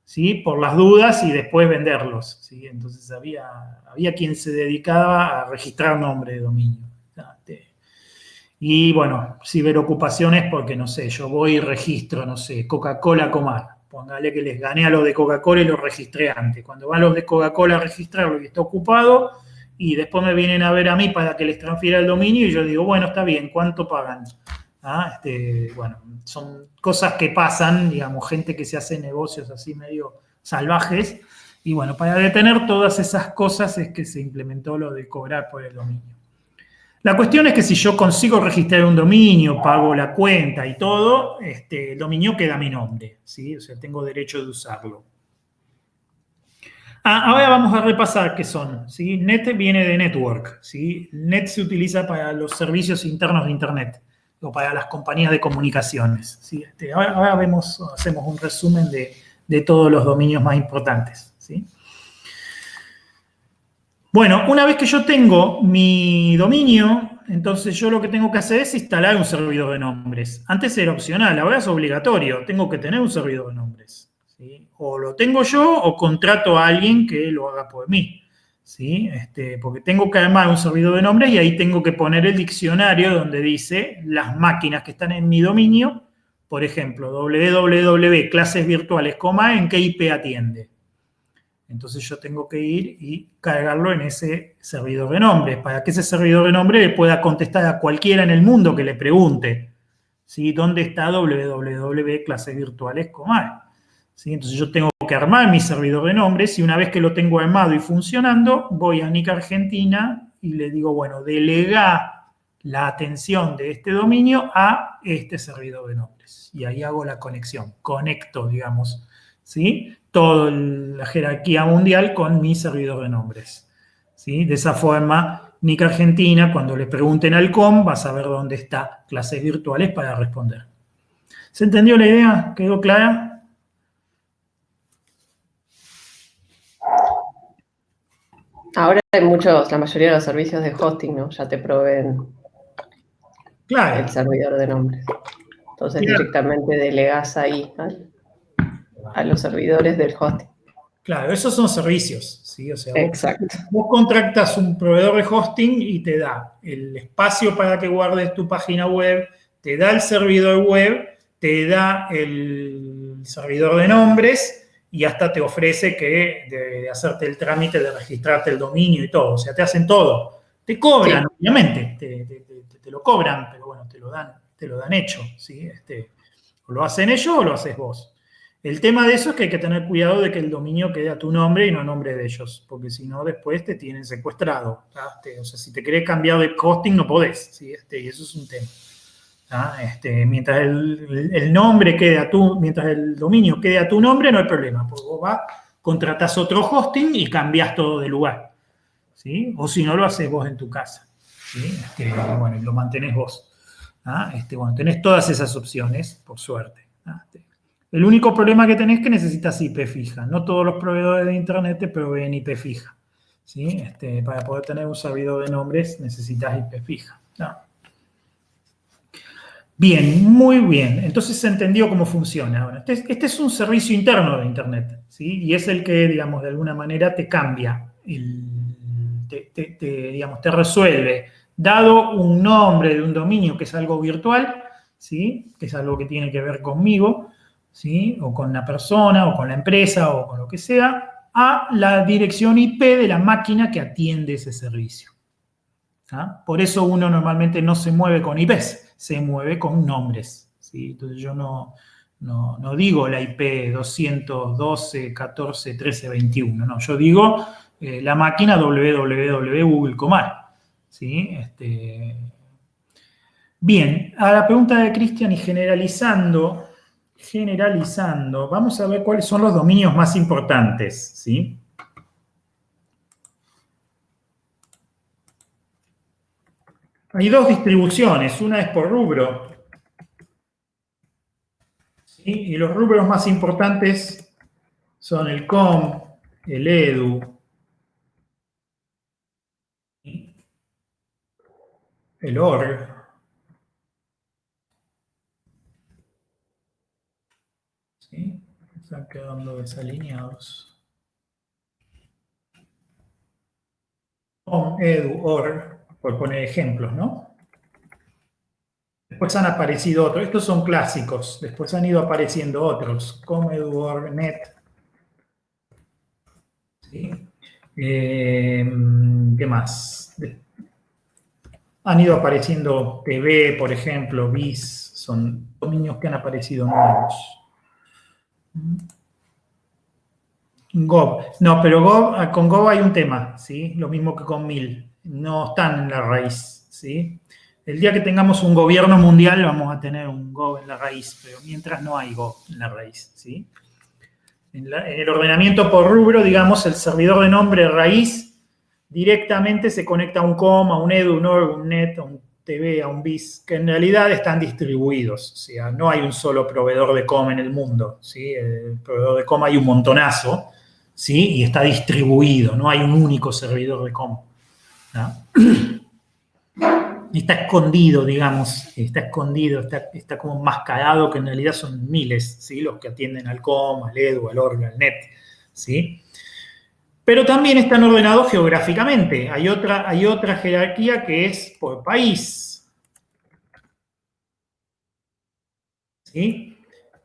¿sí? Por las dudas y después venderlos, ¿sí? Entonces había quien se dedicaba a registrar nombres de dominio. Y bueno, ciberocupaciones porque, no sé, yo voy y registro, no sé, Coca-Cola Comar. Póngale que les gané a los de Coca-Cola y los registré antes. Cuando van los de Coca-Cola a registrarlo y está ocupado, y después me vienen a ver a mí para que les transfiera el dominio y yo digo, bueno, está bien, ¿cuánto pagan? Bueno, son cosas que pasan, digamos, gente que se hace negocios así medio salvajes. Y bueno, para detener todas esas cosas es que se implementó lo de cobrar por el dominio. La cuestión es que si yo consigo registrar un dominio, pago la cuenta y todo, el dominio queda a mi nombre, ¿sí? O sea, tengo derecho de usarlo. Ahora vamos a repasar qué son, ¿sí? Net viene de network, ¿sí? Net se utiliza para los servicios internos de Internet o para las compañías de comunicaciones, ¿sí? Ahora hacemos un resumen de todos los dominios más importantes, ¿sí? Bueno, una vez que yo tengo mi dominio, entonces yo lo que tengo que hacer es instalar un servidor de nombres. Antes era opcional, ahora es obligatorio. Tengo que tener un servidor de nombres, ¿sí? O lo tengo yo o contrato a alguien que lo haga por mí, ¿sí? Porque tengo que armar un servidor de nombres y ahí tengo que poner el diccionario donde dice las máquinas que están en mi dominio, por ejemplo, www.clasesvirtuales, en qué IP atiende. Entonces yo tengo que ir y cargarlo en ese servidor de nombres para que ese servidor de nombres le pueda contestar a cualquiera en el mundo que le pregunte, ¿sí? ¿Dónde está www.clasesvirtuales? ¿Sí? Entonces yo tengo que armar mi servidor de nombres y una vez que lo tengo armado y funcionando, voy a Nick Argentina y le digo, bueno, delega la atención de este dominio a este servidor de nombres. Y ahí hago la conexión, conecto, digamos, ¿sí? Toda la jerarquía mundial con mi servidor de nombres, ¿sí? De esa forma, Nick Argentina, cuando le pregunten al COM, va a saber dónde está clases virtuales para responder. ¿Se entendió la idea? ¿Quedó clara? Ahora hay la mayoría de los servicios de hosting, ¿no? Ya te proveen el servidor de nombres. Entonces directamente delegás ahí a los servidores del hosting. Claro, esos son servicios, ¿sí? O sea, exacto. Vos contractas un proveedor de hosting y te da el espacio para que guardes tu página web, te da el servidor web, te da el servidor de nombres y hasta te ofrece que de hacerte el trámite de registrarte el dominio y todo. O sea, te hacen todo. Te cobran, sí, obviamente, te lo cobran, pero bueno, te lo dan hecho, ¿sí? O lo hacen ellos o lo haces vos. El tema de eso es que hay que tener cuidado de que el dominio quede a tu nombre y no a nombre de ellos, porque si no, después te tienen secuestrado. O sea, si te querés cambiar de hosting, no podés, ¿sí? Y eso es un tema. Mientras el nombre quede mientras el dominio quede a tu nombre, no hay problema, porque vos vas, contratás otro hosting y cambiás todo de lugar, ¿sí? O si no, lo haces vos en tu casa, ¿sí? Bueno, y lo mantenés vos. Bueno, tenés todas esas opciones, por suerte. El único problema que tenés es que necesitas IP fija. No todos los proveedores de internet te proveen IP fija, ¿sí? Para poder tener un servidor de nombres necesitas IP fija, ¿no? Bien, muy bien. Entonces se entendió cómo funciona. Ahora, este es un servicio interno de Internet, ¿sí? Y es el que, digamos, de alguna manera te cambia, te resuelve. Dado un nombre de un dominio que es algo virtual, ¿sí? Que es algo que tiene que ver conmigo, ¿sí? O con la persona, o con la empresa, o con lo que sea, a la dirección IP de la máquina que atiende ese servicio. Por eso uno normalmente no se mueve con IPs, se mueve con nombres, ¿sí? Entonces yo no digo la IP 212.14.13.21, no, yo digo la máquina www.google.com, ¿sí? Bien, a la pregunta de Cristian y generalizando, vamos a ver cuáles son los dominios más importantes, ¿sí? Hay dos distribuciones, una es por rubro, ¿sí? Y los rubros más importantes son el com, el edu, ¿sí? El org, ¿sí? Están quedando desalineados. Com, edu, org, por poner ejemplos, ¿no? Después han aparecido otros. Estos son clásicos. Después han ido apareciendo otros. Com, edu, org, net. ¿Sí? ¿Qué más? Han ido apareciendo TV, por ejemplo, BIS. Son dominios que han aparecido nuevos. Gov. No, pero con Gov hay un tema, ¿sí? Lo mismo que con MIL. No están en la raíz, ¿sí? El día que tengamos un gobierno mundial vamos a tener un Gov en la raíz, pero mientras no hay Gov en la raíz, ¿sí? En el ordenamiento por rubro, digamos, el servidor de nombre raíz directamente se conecta a un com, a un edu, un org, un net, a un TV, a un BIS, que en realidad están distribuidos. O sea, no hay un solo proveedor de com en el mundo, ¿sí? El proveedor de com hay un montonazo, ¿sí? Y está distribuido, no hay un único servidor de com, ¿no? Está escondido, digamos, está como mascarado, que en realidad son miles, ¿sí? Los que atienden al com, al edu, al org, al net, ¿sí? Pero también están ordenados geográficamente. Hay otra jerarquía que es por país, ¿sí?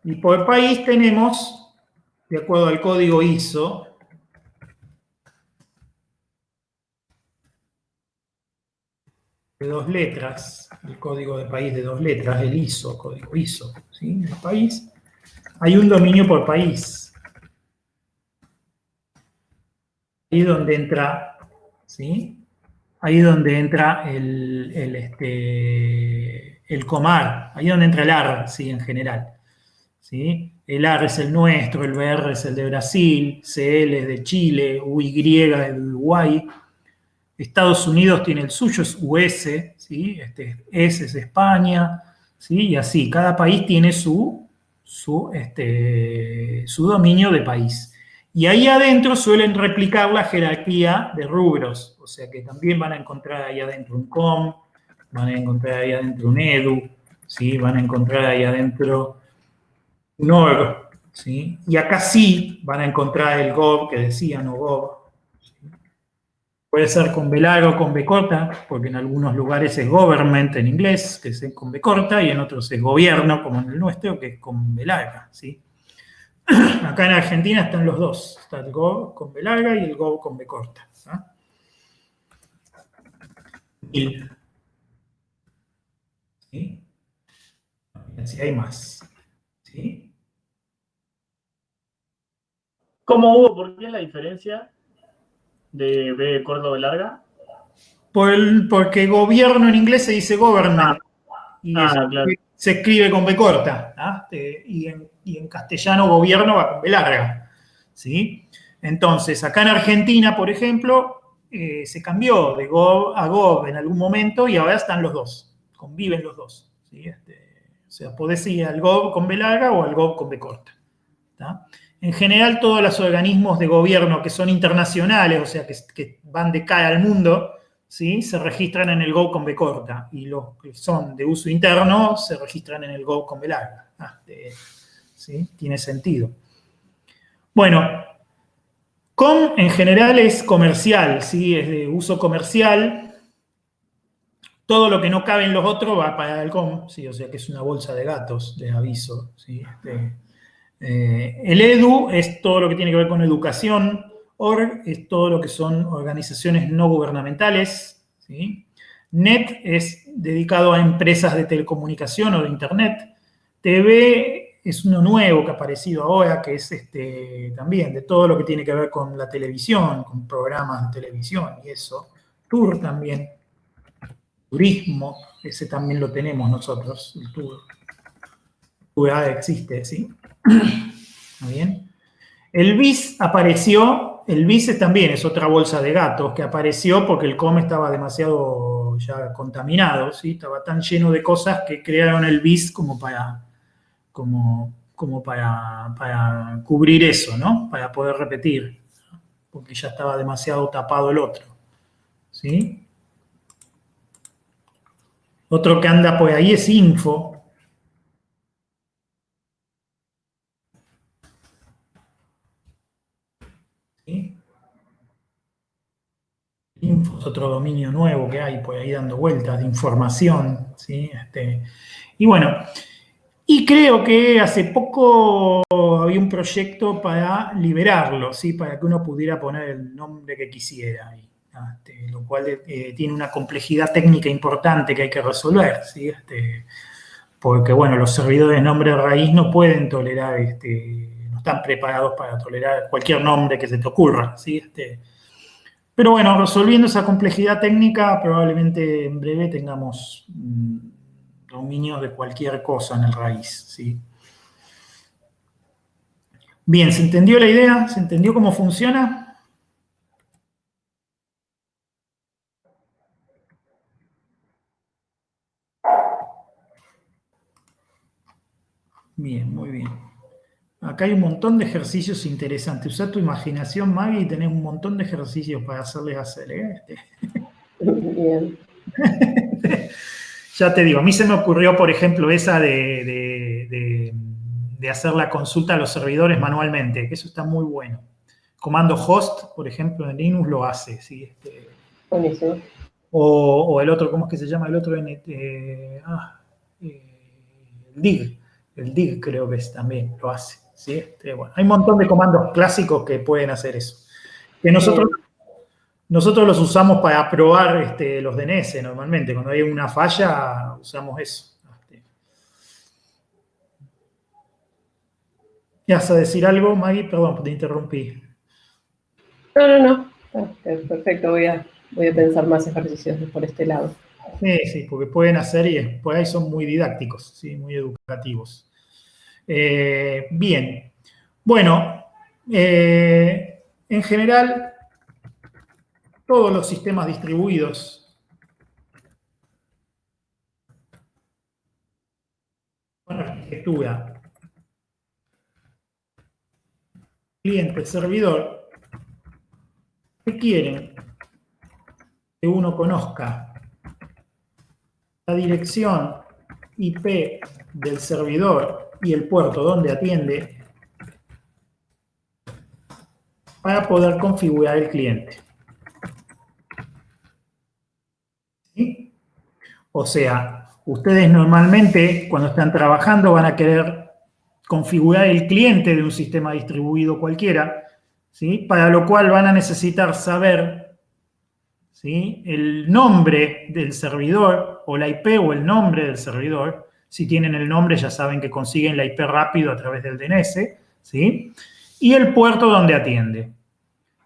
Y por país tenemos, de acuerdo al código ISO, de 2 letras, el código de país de 2 letras, el ISO, código ISO, ¿sí? El país, hay un dominio por país. Ahí donde entra, ¿sí? Ahí donde entra el comar, ahí donde entra el AR, ¿sí? En general, ¿sí? El AR es el nuestro, el BR es el de Brasil, CL es de Chile, UY es de Uruguay. Estados Unidos tiene el suyo, es US, ¿sí? S es España, ¿sí? Y así, cada país tiene su dominio de país. Y ahí adentro suelen replicar la jerarquía de rubros, o sea que también van a encontrar ahí adentro un com, van a encontrar ahí adentro un edu, ¿sí? Van a encontrar ahí adentro un org, ¿sí? Y acá sí van a encontrar el gov, que decían, o gov. Puede ser con B larga o con B corta, porque en algunos lugares es government en inglés, que es con B corta, y en otros es gobierno, como en el nuestro, que es con B larga, ¿sí? Acá en Argentina están los dos. Está el gov con B larga y el gov con B corta. ¿Sí? Si hay más. ¿Sí? ¿Cómo hubo? ¿Por qué la diferencia de B corta o B larga? Porque gobierno en inglés se dice government. Claro. Se escribe con B corta. Y en castellano gobierno va con B larga. ¿Sí? Entonces, acá en Argentina, por ejemplo, se cambió de gov a gov en algún momento y ahora están los dos. Conviven los dos. ¿Sí? O sea, podés ir al gov con B larga o al gov con B corta. ¿Tá? En general, todos los organismos de gobierno que son internacionales, o sea, que van de cara al mundo, ¿sí? Se registran en el gov con B corta. Y los que son de uso interno se registran en el gov con B larga. ¿Sí? Tiene sentido. Bueno, com en general es comercial, ¿sí? Es de uso comercial. Todo lo que no cabe en los otros va para el com, ¿sí? O sea que es una bolsa de gatos, de aviso, ¿sí? El edu es todo lo que tiene que ver con educación, org es todo lo que son organizaciones no gubernamentales, ¿sí? Net es dedicado a empresas de telecomunicación o de internet. TV es uno nuevo que ha aparecido ahora, que es también de todo lo que tiene que ver con la televisión, con programas de televisión y eso. Tour también. Turismo, ese también lo tenemos nosotros, el tour. Existe, ¿sí? ¿Está bien? El BIS apareció, el BIS también es otra bolsa de gatos que apareció porque el COM estaba demasiado ya contaminado, ¿sí? Estaba tan lleno de cosas que crearon el BIS como para cubrir eso, ¿no? Para poder repetir, porque ya estaba demasiado tapado el otro, ¿sí? Otro que anda por ahí es Info. ¿Sí? Info es otro dominio nuevo que hay por ahí dando vueltas de información, ¿sí? Y bueno, y creo que hace poco había un proyecto para liberarlo, ¿sí? Para que uno pudiera poner el nombre que quisiera ahí, lo cual tiene una complejidad técnica importante que hay que resolver, ¿sí? Porque, bueno, los servidores de nombre de raíz no pueden tolerar, no están preparados para tolerar cualquier nombre que se te ocurra, ¿sí? Pero bueno, resolviendo esa complejidad técnica, probablemente en breve tengamos dominios de cualquier cosa en el raíz, ¿sí? Bien, ¿se entendió la idea? ¿Se entendió cómo funciona? Bien, muy bien. Acá hay un montón de ejercicios interesantes. Usa tu imaginación, Maggie, y tenés un montón de ejercicios para hacerles hacer, ¿eh? Bien. Ya te digo, a mí se me ocurrió, por ejemplo, esa de hacer la consulta a los servidores manualmente, que eso está muy bueno. Comando host, por ejemplo, en Linux lo hace, ¿sí? Buenísimo. O el otro, ¿cómo es que se llama? El otro, el dig. El dig creo que también lo hace, ¿sí? Bueno, hay un montón de comandos clásicos que pueden hacer eso. Que nosotros los usamos para probar los DNS normalmente. Cuando hay una falla, usamos eso. ¿Vas a decir algo, Maggie? Perdón, te interrumpí. No. Perfecto, voy a pensar más ejercicios por este lado. Sí, porque pueden hacer y por ahí son muy didácticos, ¿sí? Muy educativos. Bien. Bueno, en general, todos los sistemas distribuidos con arquitectura cliente-servidor requieren que uno conozca la dirección IP del servidor y el puerto donde atiende para poder configurar el cliente. ¿Sí? O sea, ustedes normalmente cuando están trabajando van a querer configurar el cliente de un sistema distribuido cualquiera, ¿sí? Para lo cual van a necesitar saber, ¿sí?, el nombre del servidor o la IP o el nombre del servidor. Si tienen el nombre ya saben que consiguen la IP rápido a través del DNS, ¿sí? Y el puerto donde atiende,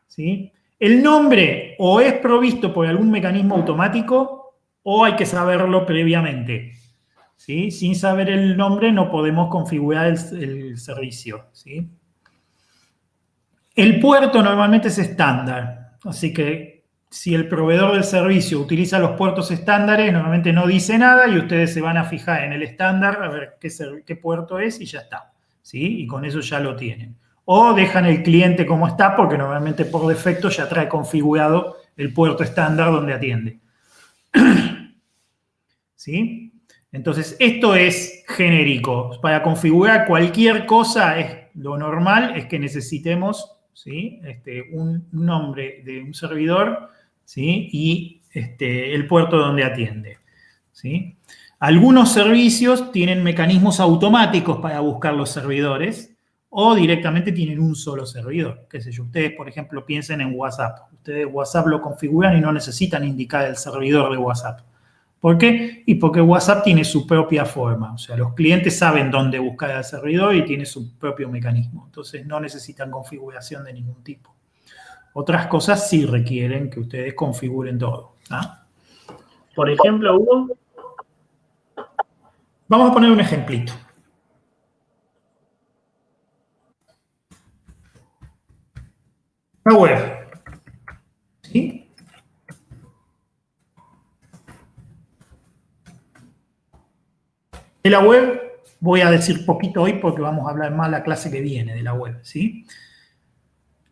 ¿sí? El nombre o es provisto por algún mecanismo automático o hay que saberlo previamente, ¿sí? Sin saber el nombre no podemos configurar el servicio, ¿sí? El puerto normalmente es estándar, así que si el proveedor del servicio utiliza los puertos estándares, normalmente no dice nada y ustedes se van a fijar en el estándar a ver qué puerto es y ya está, ¿sí? Y con eso ya lo tienen. O dejan el cliente como está porque normalmente por defecto ya trae configurado el puerto estándar donde atiende. ¿Sí? Entonces, esto es genérico. Para configurar cualquier cosa, lo normal es que necesitemos, ¿sí?, un nombre de un servidor, ¿sí?, y el puerto donde atiende, ¿sí? Algunos servicios tienen mecanismos automáticos para buscar los servidores o directamente tienen un solo servidor. Qué sé yo, ustedes, por ejemplo, piensen en WhatsApp. Ustedes WhatsApp lo configuran y no necesitan indicar el servidor de WhatsApp. ¿Por qué? Y porque WhatsApp tiene su propia forma. O sea, los clientes saben dónde buscar al servidor y tiene su propio mecanismo. Entonces, no necesitan configuración de ningún tipo. Otras cosas sí requieren que ustedes configuren todo, ¿ah? Por ejemplo, Hugo. Vamos a poner un ejemplito. La web, ¿sí? De la web voy a decir poquito hoy porque vamos a hablar más la clase que viene de la web, ¿sí?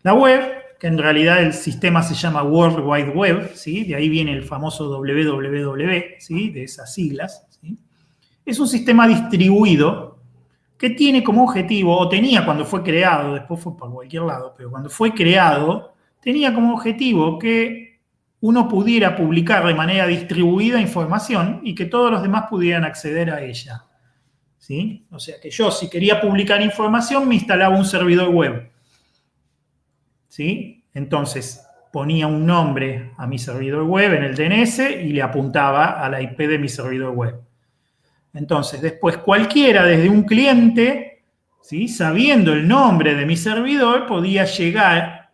La web, que en realidad el sistema se llama World Wide Web, ¿sí? De ahí viene el famoso www, ¿sí?, de esas siglas, ¿sí? Es un sistema distribuido que tiene como objetivo, o tenía cuando fue creado, después fue para cualquier lado, pero cuando fue creado, tenía como objetivo que uno pudiera publicar de manera distribuida información y que todos los demás pudieran acceder a ella, ¿sí? O sea que yo, si quería publicar información, me instalaba un servidor web, ¿sí? Entonces, ponía un nombre a mi servidor web en el DNS y le apuntaba a la IP de mi servidor web. Entonces, después cualquiera desde un cliente, ¿sí?, sabiendo el nombre de mi servidor, podía llegar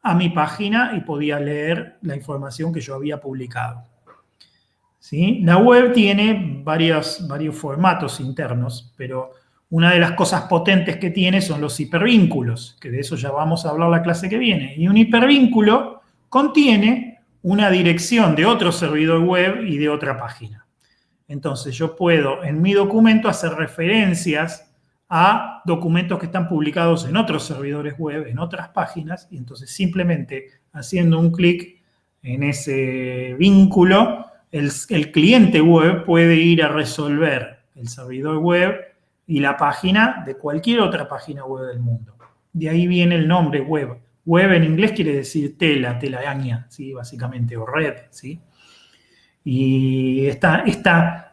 a mi página y podía leer la información que yo había publicado, ¿sí? La web tiene varios formatos internos, pero una de las cosas potentes que tiene son los hipervínculos, que de eso ya vamos a hablar la clase que viene. Y un hipervínculo contiene una dirección de otro servidor web y de otra página. Entonces yo puedo en mi documento hacer referencias a documentos que están publicados en otros servidores web, en otras páginas, y entonces simplemente haciendo un clic en ese vínculo, el cliente web puede ir a resolver el servidor web y la página de cualquier otra página web del mundo. De ahí viene el nombre web. Web en inglés quiere decir telaraña, ¿sí?, básicamente, o red, ¿sí? Y esta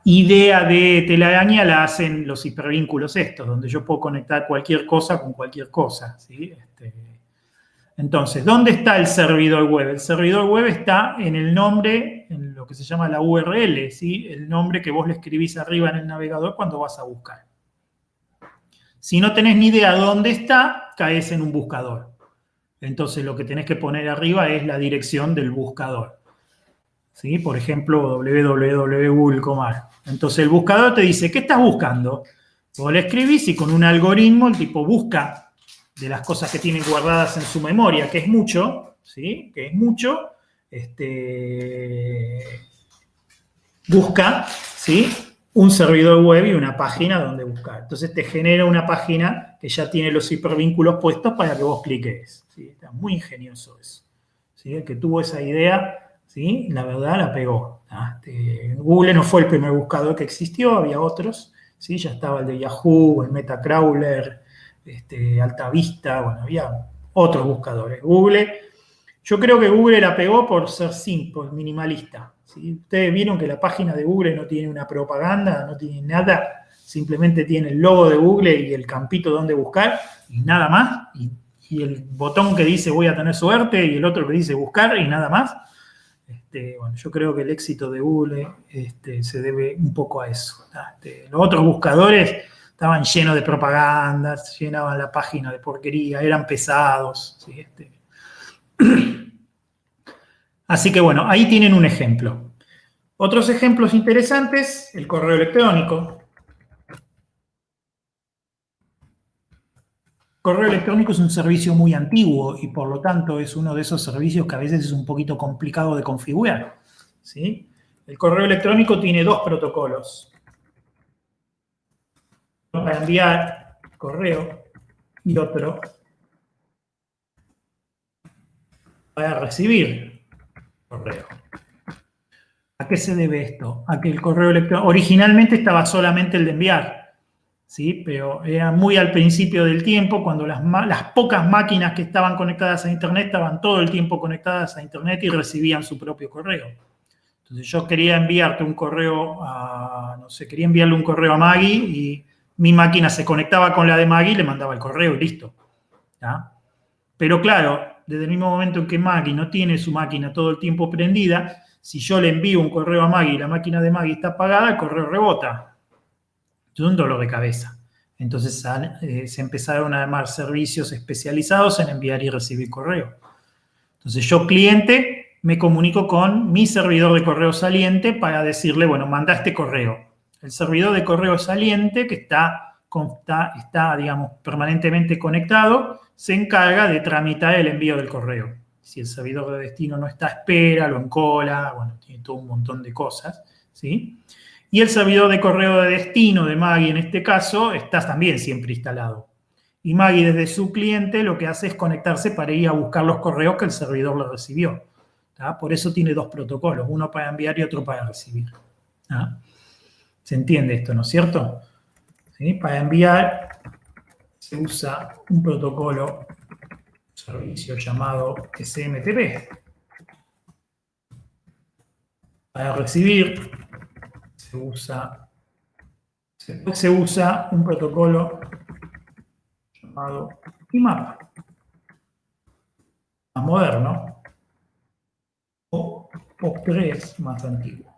idea de telaraña la hacen los hipervínculos estos, donde yo puedo conectar cualquier cosa con cualquier cosa, ¿sí? Entonces, ¿dónde está el servidor web? El servidor web está en el nombre, en lo que se llama la URL, ¿sí?, el nombre que vos le escribís arriba en el navegador cuando vas a buscar. Si no tenés ni idea dónde está, caes en un buscador. Entonces, lo que tenés que poner arriba es la dirección del buscador, ¿sí? Por ejemplo, www.google.com. Entonces el buscador te dice, ¿qué estás buscando? Vos le escribís y con un algoritmo el tipo busca de las cosas que tiene guardadas en su memoria, que es mucho, ¿sí?, que es mucho, busca, ¿sí?, un servidor web y una página donde buscar. Entonces te genera una página que ya tiene los hipervínculos puestos para que vos cliques, ¿sí? Está muy ingenioso eso, ¿sí? El que tuvo esa idea, ¿sí?, la verdad la pegó. Google no fue el primer buscador que existió, había otros, ¿sí? Ya estaba el de Yahoo, el Metacrawler, Altavista, bueno, había otros buscadores. Yo creo que Google la pegó por ser simple, minimalista, ¿sí? Ustedes vieron que la página de Google no tiene una propaganda, no tiene nada, simplemente tiene el logo de Google y el campito donde buscar y nada más, y el botón que dice voy a tener suerte y el otro que dice buscar y nada más. Bueno, yo creo que el éxito de Google se debe un poco a eso. Los otros buscadores estaban llenos de propagandas, llenaban la página de porquería, eran pesados. ¿Sí? Así que bueno, ahí tienen un ejemplo. Otros ejemplos interesantes, el correo electrónico. Correo electrónico es un servicio muy antiguo y por lo tanto es uno de esos servicios que a veces es un poquito complicado de configurar. ¿Sí? El correo electrónico tiene dos protocolos. Uno para enviar correo y otro para recibir correo. ¿A qué se debe esto? A que el correo electrónico originalmente estaba solamente el de enviar. ¿Sí? Pero era muy al principio del tiempo, cuando las pocas máquinas que estaban conectadas a Internet estaban todo el tiempo conectadas a Internet y recibían su propio correo. Entonces yo quería enviarte un correo quería enviarle un correo a Maggie y mi máquina se conectaba con la de Maggie y le mandaba el correo y listo. ¿Ya? Pero claro, desde el mismo momento en que Maggie no tiene su máquina todo el tiempo prendida, si yo le envío un correo a Maggie y la máquina de Maggie está apagada, el correo rebota. Es un dolor de cabeza. Entonces se empezaron a armar servicios especializados en enviar y recibir correo. Entonces yo, cliente, me comunico con mi servidor de correo saliente para decirle, bueno, manda este correo. El servidor de correo saliente, que está digamos, permanentemente conectado, se encarga de tramitar el envío del correo. Si el servidor de destino no está a espera, lo encola, bueno, tiene todo un montón de cosas, ¿sí? Y el servidor de correo de destino de Maggie, en este caso, está también siempre instalado. Y Maggie, desde su cliente, lo que hace es conectarse para ir a buscar los correos que el servidor le recibió. ¿Tá? Por eso tiene dos protocolos, uno para enviar y otro para recibir. ¿Tá? ¿Se entiende esto, no es cierto? ¿Sí? Para enviar se usa un protocolo, un servicio llamado SMTP. Para recibir se usa un protocolo llamado IMAP, más moderno, o POP3 más antiguo.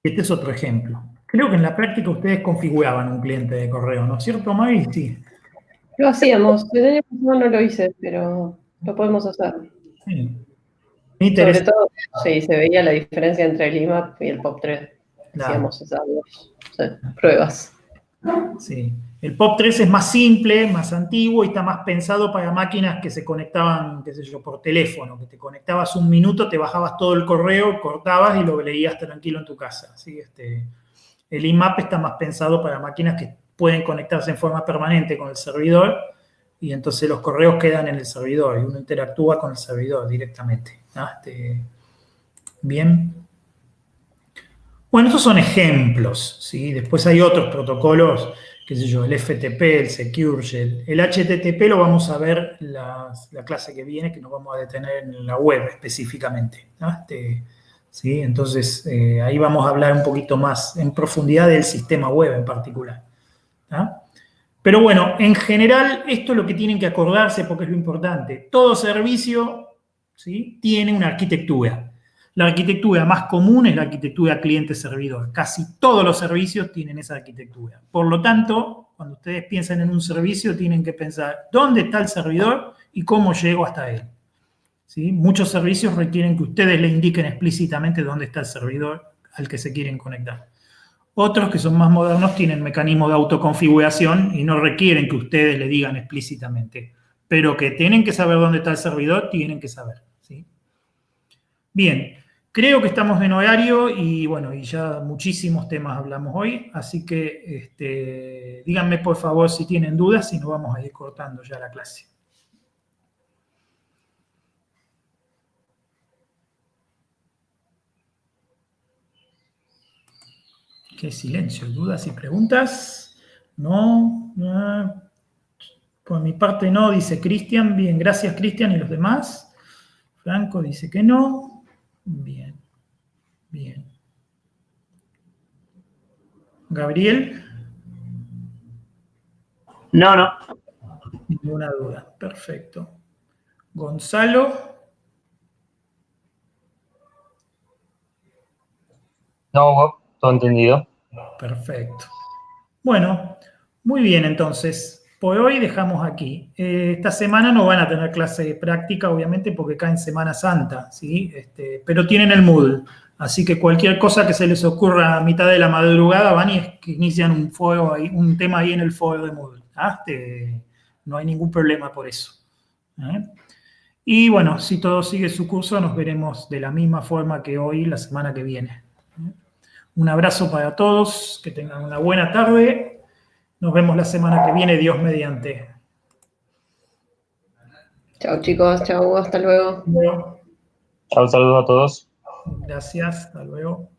Este es otro ejemplo. Creo que en la práctica ustedes configuraban un cliente de correo, ¿no es cierto, Maggie? Sí. Lo hacíamos. El año pasado no lo hice, pero lo podemos hacer. Sí. Sobre todo, sí, se veía la diferencia entre el IMAP y el POP3. Claro. Hacíamos esas dos pruebas. Sí. El POP3 es más simple, más antiguo y está más pensado para máquinas que se conectaban, qué sé yo, por teléfono, que te conectabas un minuto, te bajabas todo el correo, cortabas y lo leías tranquilo en tu casa. ¿Sí? El IMAP está más pensado para máquinas que pueden conectarse en forma permanente con el servidor y entonces los correos quedan en el servidor y uno interactúa con el servidor directamente. ¿No? Bien. Bueno, estos son ejemplos, ¿sí? Después hay otros protocolos, qué sé yo, el FTP, el Secure, el HTTP lo vamos a ver la clase que viene, que nos vamos a detener en la web específicamente. ¿No? ¿Sí? Entonces, ahí vamos a hablar un poquito más en profundidad del sistema web en particular. ¿No? Pero bueno, en general, esto es lo que tienen que acordarse porque es lo importante. Todo servicio, ¿sí?, tiene una arquitectura. La arquitectura más común es la arquitectura cliente-servidor. Casi todos los servicios tienen esa arquitectura. Por lo tanto, cuando ustedes piensan en un servicio, tienen que pensar dónde está el servidor y cómo llego hasta él. ¿Sí? Muchos servicios requieren que ustedes le indiquen explícitamente dónde está el servidor al que se quieren conectar. Otros, que son más modernos, tienen mecanismos de autoconfiguración y no requieren que ustedes le digan explícitamente. Pero que tienen que saber dónde está el servidor, tienen que saber. ¿Sí? Bien, creo que estamos en horario y bueno, y ya muchísimos temas hablamos hoy, así que díganme por favor si tienen dudas y nos vamos a ir cortando ya la clase. Qué silencio, dudas y preguntas. No, por mi parte no, dice Cristian. Bien, gracias Cristian y los demás. Franco dice que no. Bien. Bien. Gabriel. No. Ninguna duda. Perfecto. Gonzalo. No, Bob, todo entendido. Perfecto. Bueno, muy bien entonces. Por hoy dejamos aquí. Esta semana no van a tener clase de práctica, obviamente, porque cae en Semana Santa, ¿sí? Pero tienen el Moodle. Así que cualquier cosa que se les ocurra a mitad de la madrugada van y es que inician un foro ahí, un tema ahí en el foro de Moodle. ¿Ah? No hay ningún problema por eso. Y bueno, si todo sigue su curso, nos veremos de la misma forma que hoy, la semana que viene. Un abrazo para todos, que tengan una buena tarde. Nos vemos la semana que viene, Dios mediante. Chao chicos, chao, hasta luego. Chao, saludos a todos. Gracias, hasta luego.